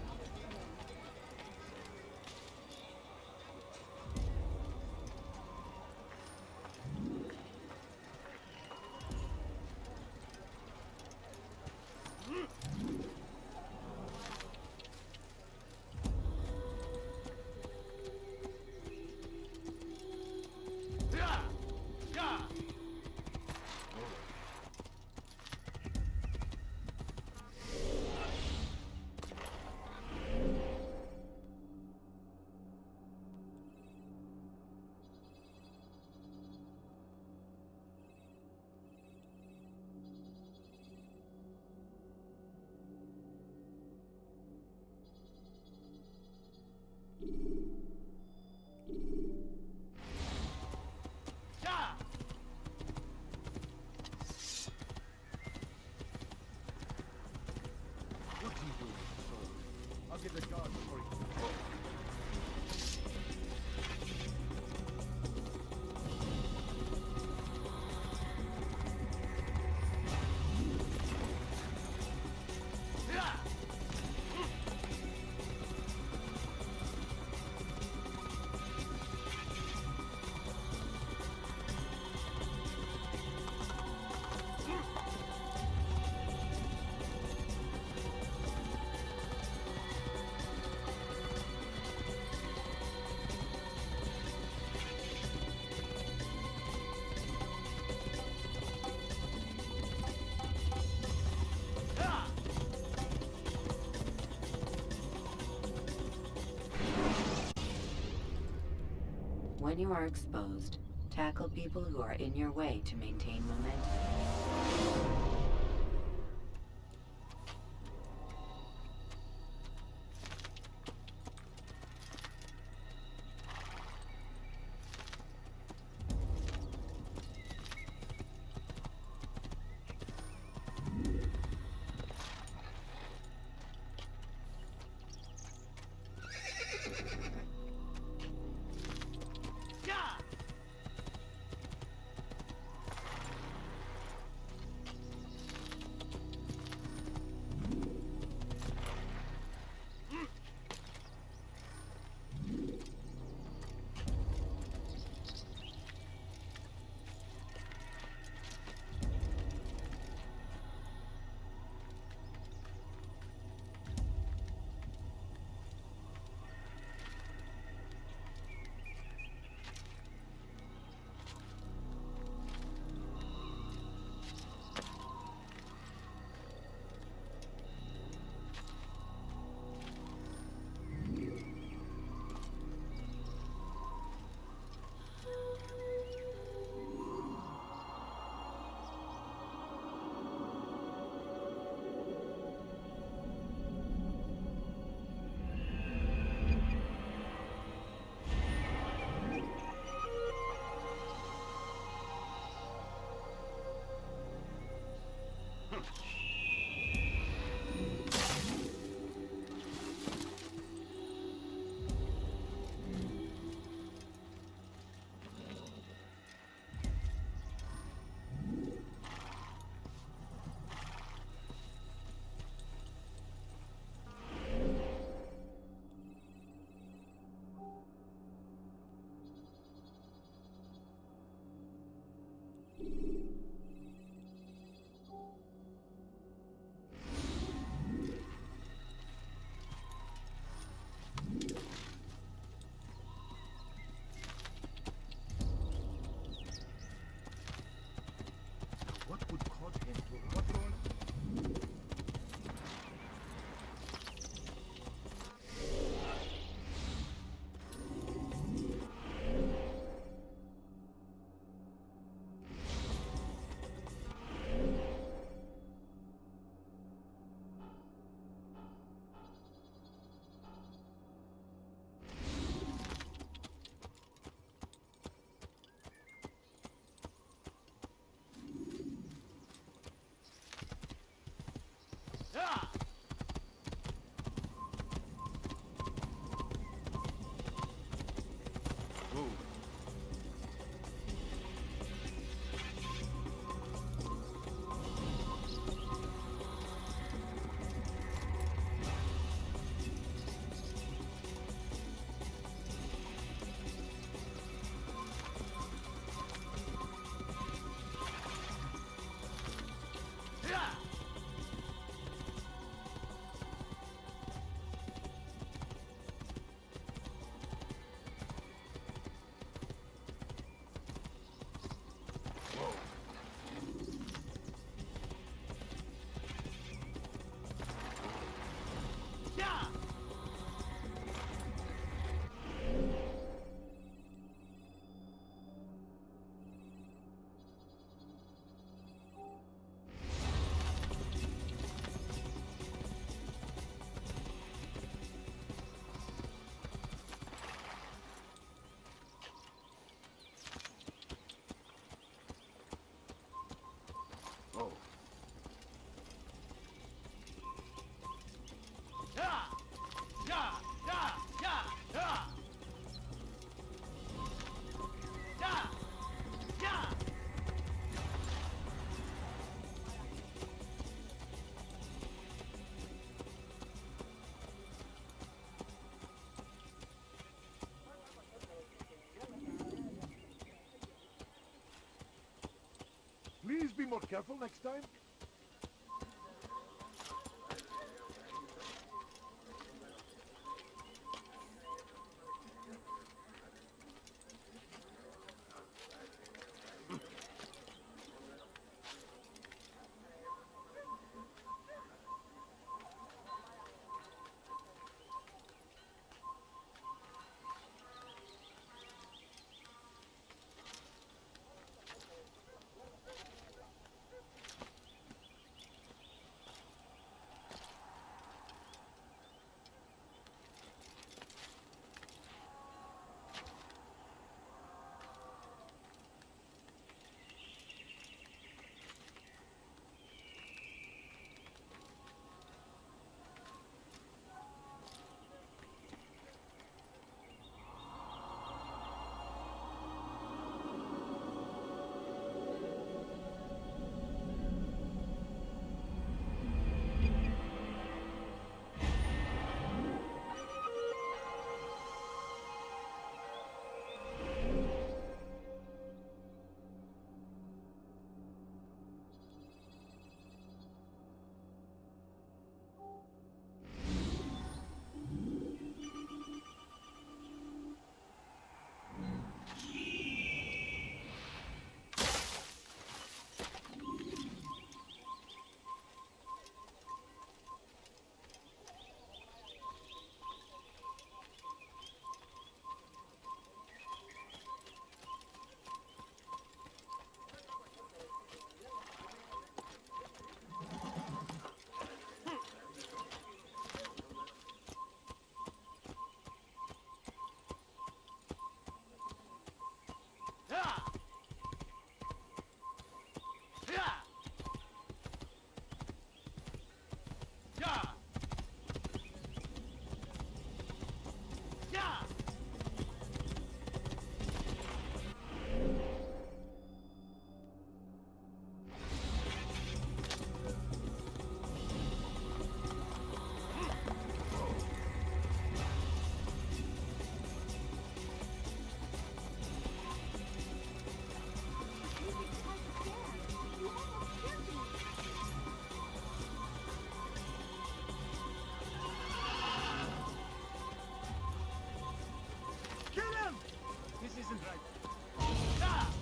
What's he doing? I'll get the guard before he can control. When you are exposed, tackle people who are in your way to maintain momentum. more careful next time?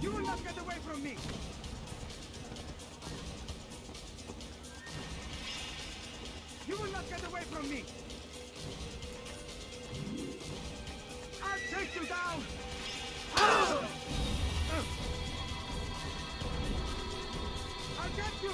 You will not get away from me! You will not get away from me! I'll take you down! I'll get you!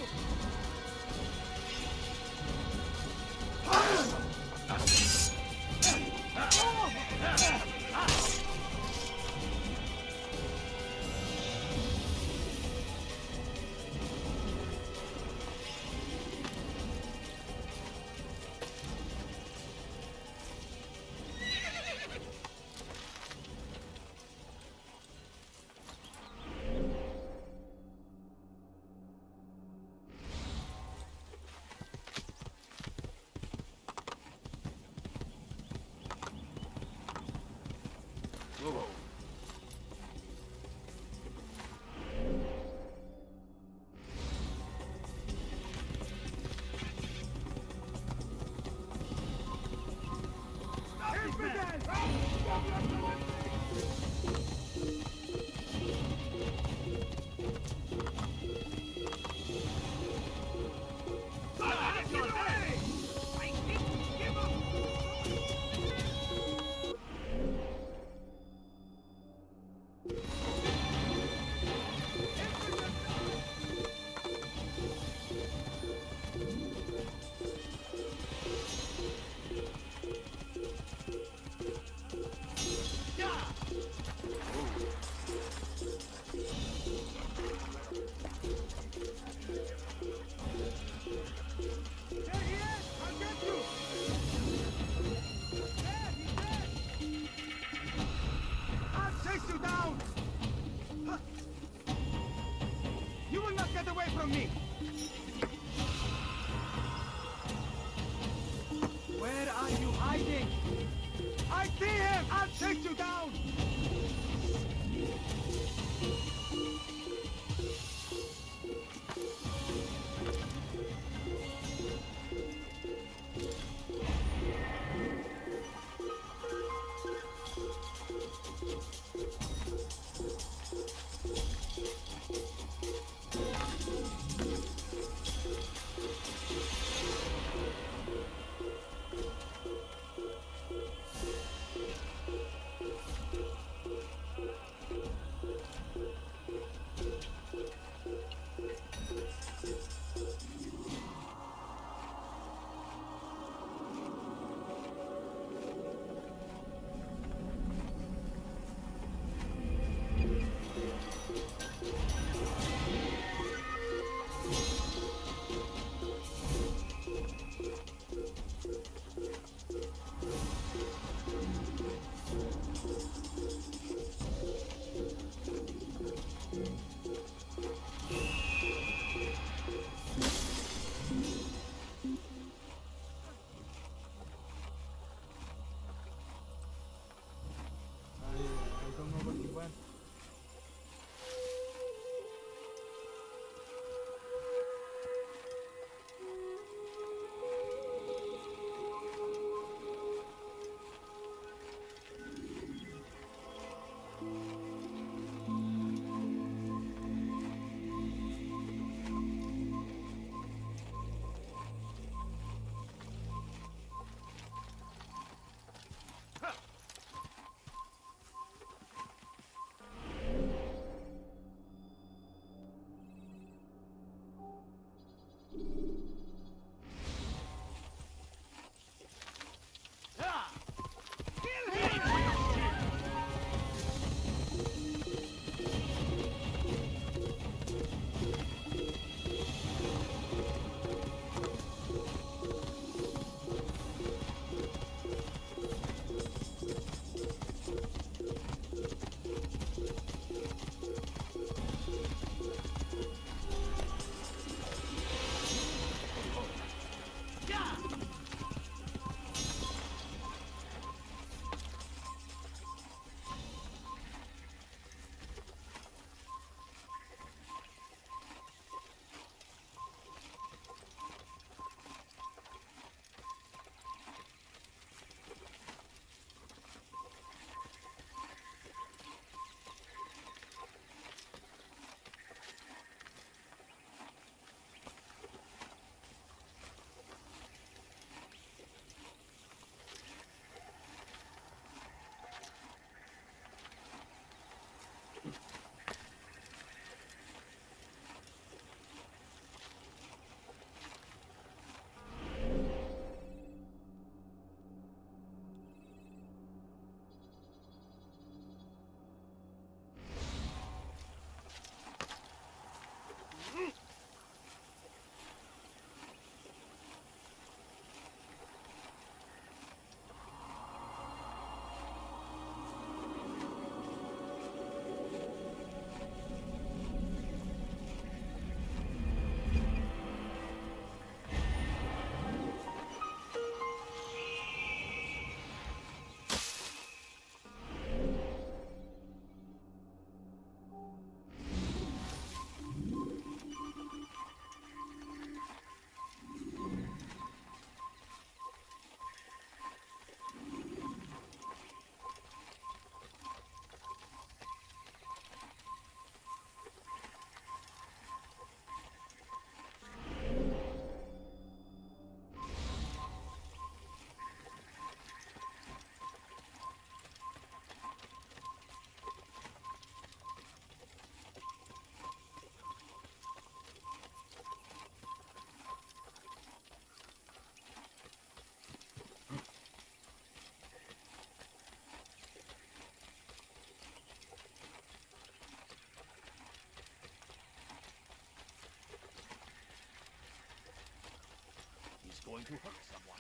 going to hurt someone.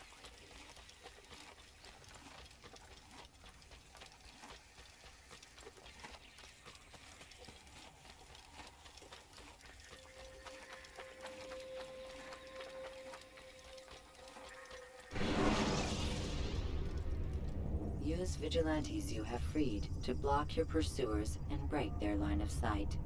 Use vigilantes you have freed to block your pursuers and break their line of sight.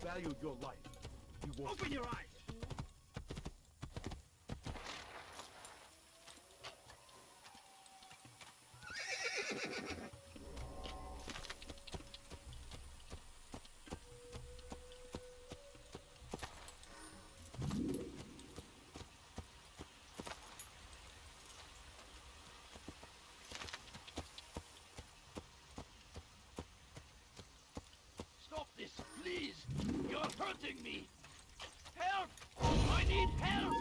Value your life. You won't. Open your eyes! Stop this, please! You're hurting me! Help! I need help!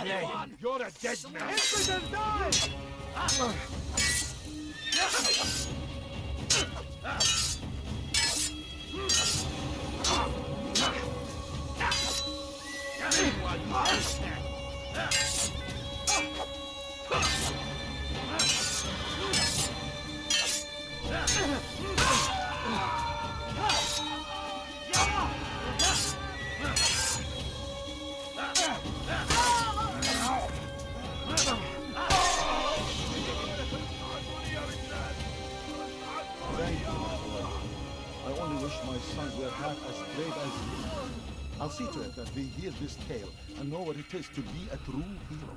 Anyone! You're a dead man! Infidel, die! My sons were half as brave as you. I'll see to it that they hear this tale and know what it is to be a true hero.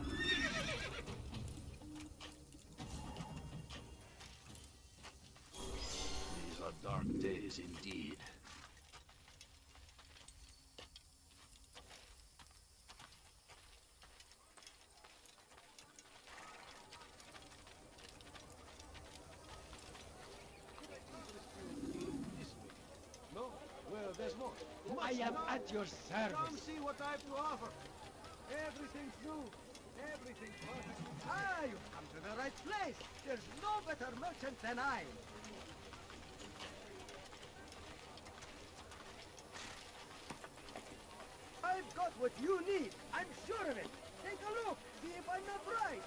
These are dark days indeed. There's more. I am at your service. Come see what I have to offer. Everything's new. Everything's perfect. Ah, you've come to the right place. There's no better merchant than I. I've got what you need. I'm sure of it. Take a look. See if I'm not right.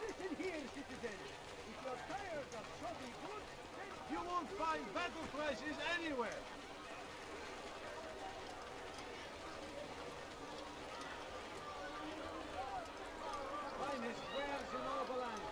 Listen here, citizen. If you're tired of shopping goods, then you won't find better prices anywhere. Finest wares in all the land.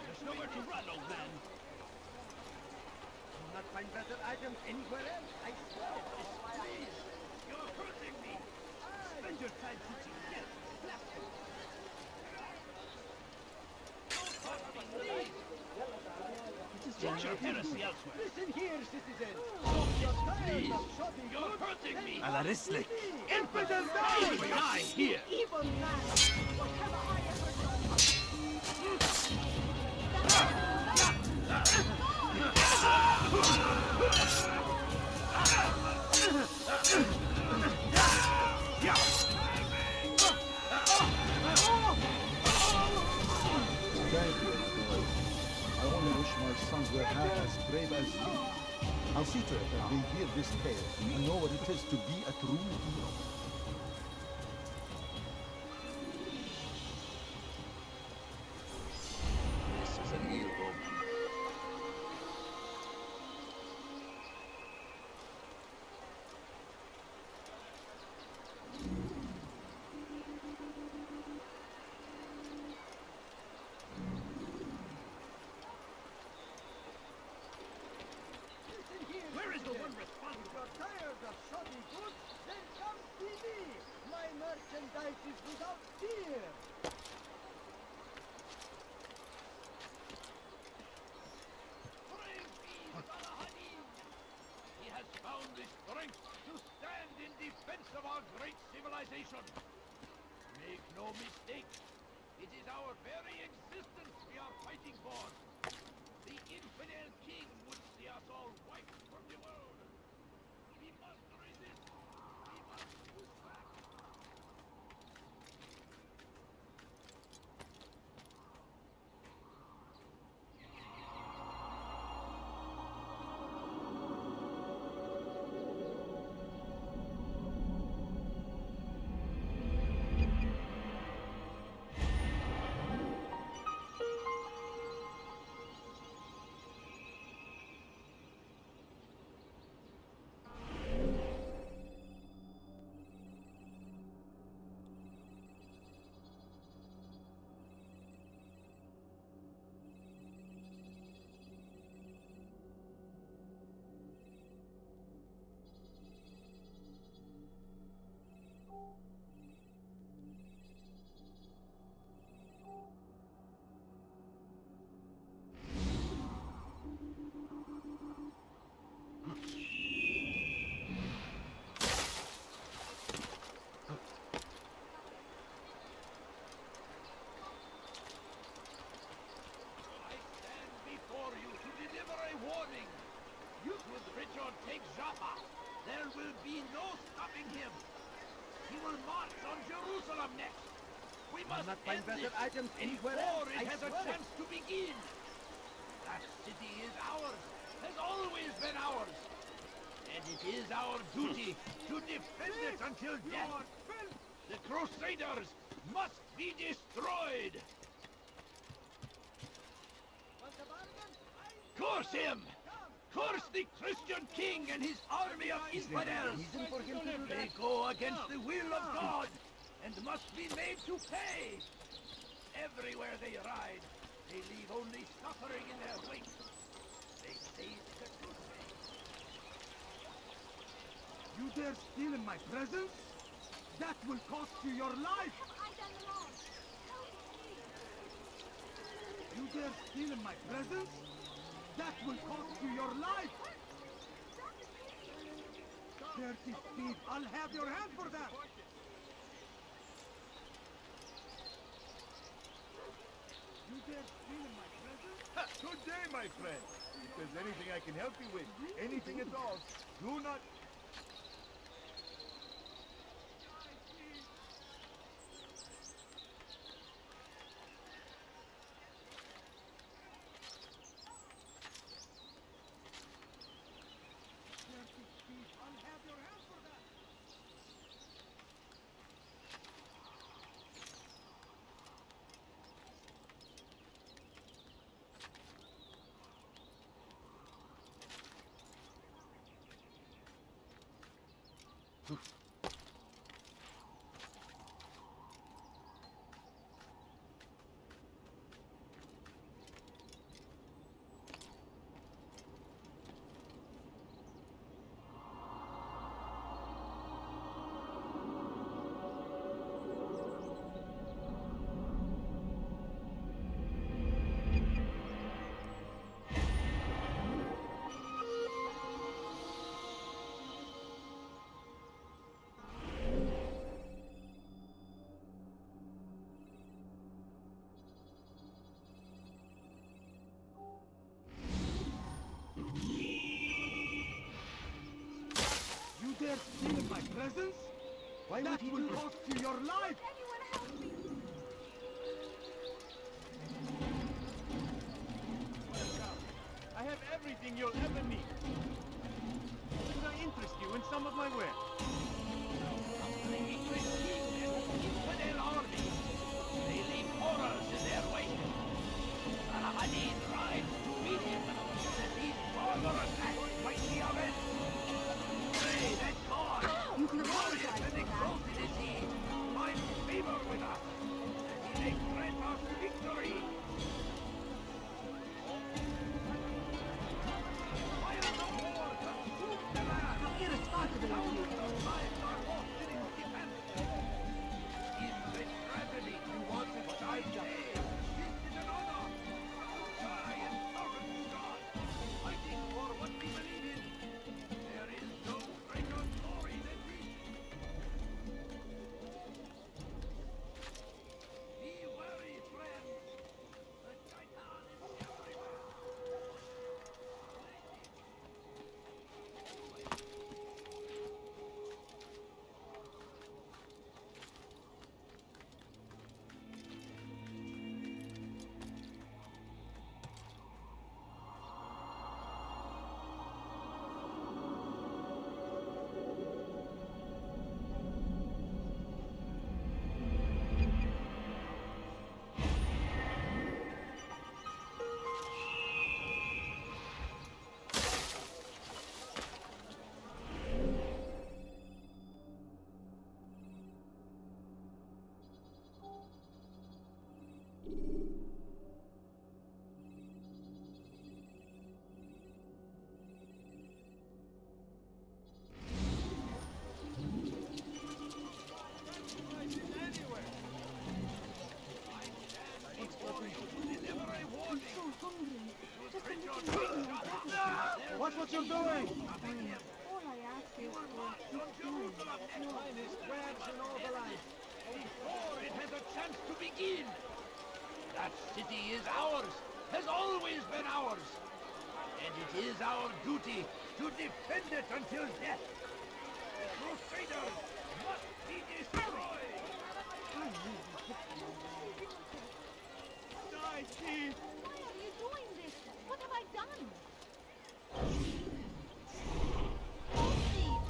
There's nowhere to run, old man. You'll not find better items anywhere else. I swear it. Please, you're hurting me. Spend your time teaching death. Teach your heresy elsewhere. Listen here, citizen. Please, you're hurting me. ASUSTek. Infidel, die here. Evil man. What have I ever done? Thank you, boy. I only wish my sons were half as brave as you. I'll see to it that they hear this tale and know what it is to be a true hero. This is a new omen. merchandises without fear. Praise be Salahaddin! He has found the strength to stand in defense of our great civilization. Make no mistake, it is our very existence we are fighting for. The infidel king would see us all wiped from the world. We must resist. We must push back. Take Jaffa. There will be no stopping him. He will march on Jerusalem next. We must not find end better this items anywhere before else, it I has a swear it. chance to begin. That city is ours, has always been ours. And it is our duty to defend it until death. The Crusaders must be destroyed. Curse him! Curse the Christian king and his army of infidels! They go against the will of God and must be made to pay! Everywhere they ride, they leave only suffering in their wake. They seize the Crusades. You dare steal in my presence? That will cost you your life! You dare steal in my presence? That will cost you your life! Dirty thief! I'll have your hand for that! You dare steal in my presence? Good day, my friend. If there's anything I can help you with, anything at all, do not... dare steal in my presence? Why that would he will do cost you your life! Anyone help me! Welcome. I have everything you'll ever need. Could I interest you in some of my wares? The English king and his infidel army. They leave horrors in their wake. Salahaddin rides to meet him, and these barbarous acts might be avenged. Pray that God, glorious and exalted is he, find favor with us, that he may grant us victory. Fire the war, consume the land. How irresponsible of you! Our lives are lost in its defense. Watch what you're doing! All I ask is for Jerusalem, finest wares in all the land. Before it has a chance to begin. That city is ours, has always been ours. And it is our duty to defend it until death. The Crusaders must be destroyed! Die, Chief! Why are you doing this? What have I done?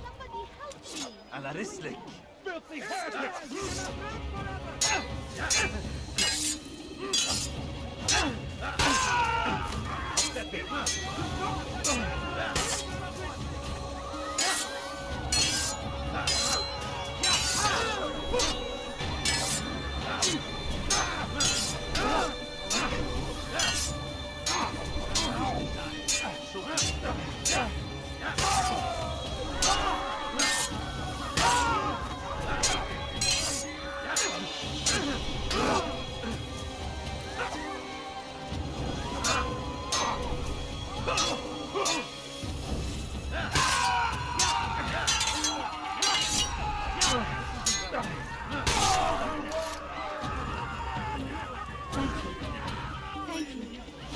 Somebody help me! على رسلك. Filthy heretics! You Thank you.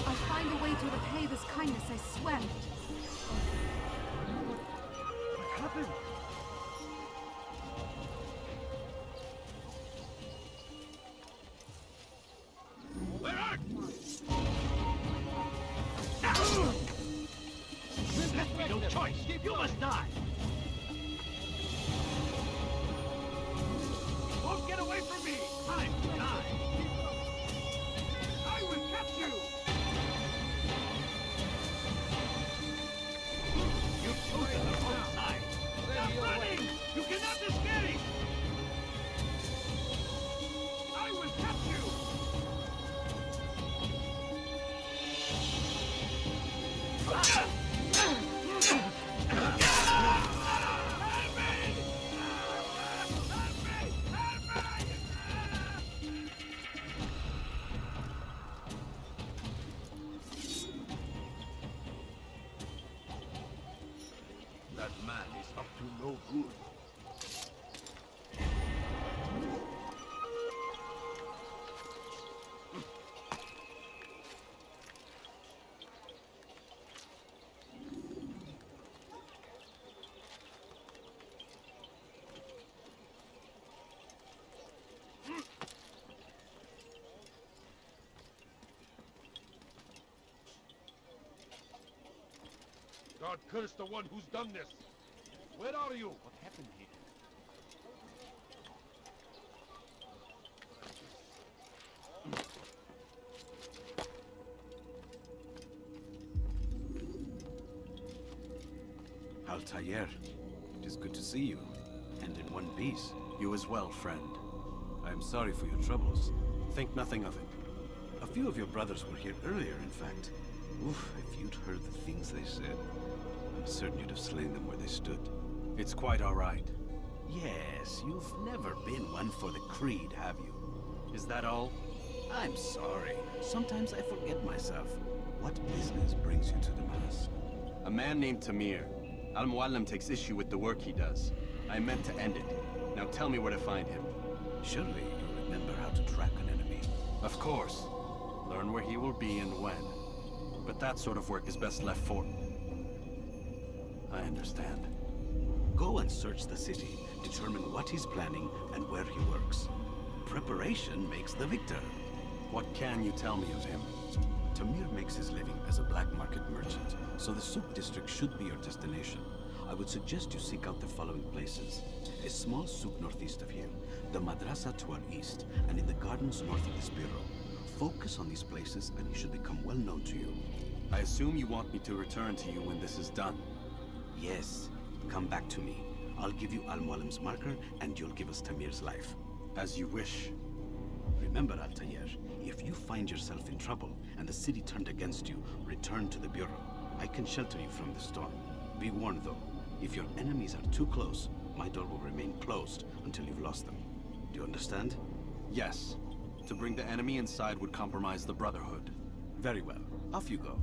I'll find a way to repay this kindness, I swear. What happened? Where are you? Left me no choice. You must die. You won't get away from me. Time to die. I will catch you. You've chosen the wrong side. Stop running. You cannot escape. I will catch you. That man is up to no good. God curse the one who's done this! Where are you? What happened here? Altair, it is good to see you, and in one piece. You as well, friend. I am sorry for your troubles. Think nothing of it. A few of your brothers were here earlier, in fact. Oof, if you'd heard the things they said, I'm certain you'd have slain them where they stood. It's quite all right. Yes, you've never been one for the creed, have you? Is that all? I'm sorry. Sometimes I forget myself. What business brings you to the mass? A man named Tamir. Al-Muallim takes issue with the work he does. I meant to end it. Now tell me where to find him. Surely you remember how to track an enemy. Of course. Learn where he will be and when. But that sort of work is best left for... I understand. Go and search the city, determine what he's planning and where he works. Preparation makes the victor. What can you tell me of him? Tamir makes his living as a black market merchant, so the souk district should be your destination. I would suggest you seek out the following places. A small souk northeast of here, the madrasa to our east, and in the gardens north of this bureau. Focus on these places and he should become well known to you. I assume you want me to return to you when this is done. Yes. Come back to me. I'll give you Al-Muallim's marker and you'll give us Tamir's life. As you wish. Remember, Altair, if you find yourself in trouble and the city turned against you, return to the bureau. I can shelter you from the storm. Be warned though, if your enemies are too close, my door will remain closed until you've lost them. Do you understand? Yes. To bring the enemy inside would compromise the Brotherhood. Very well. Off you go.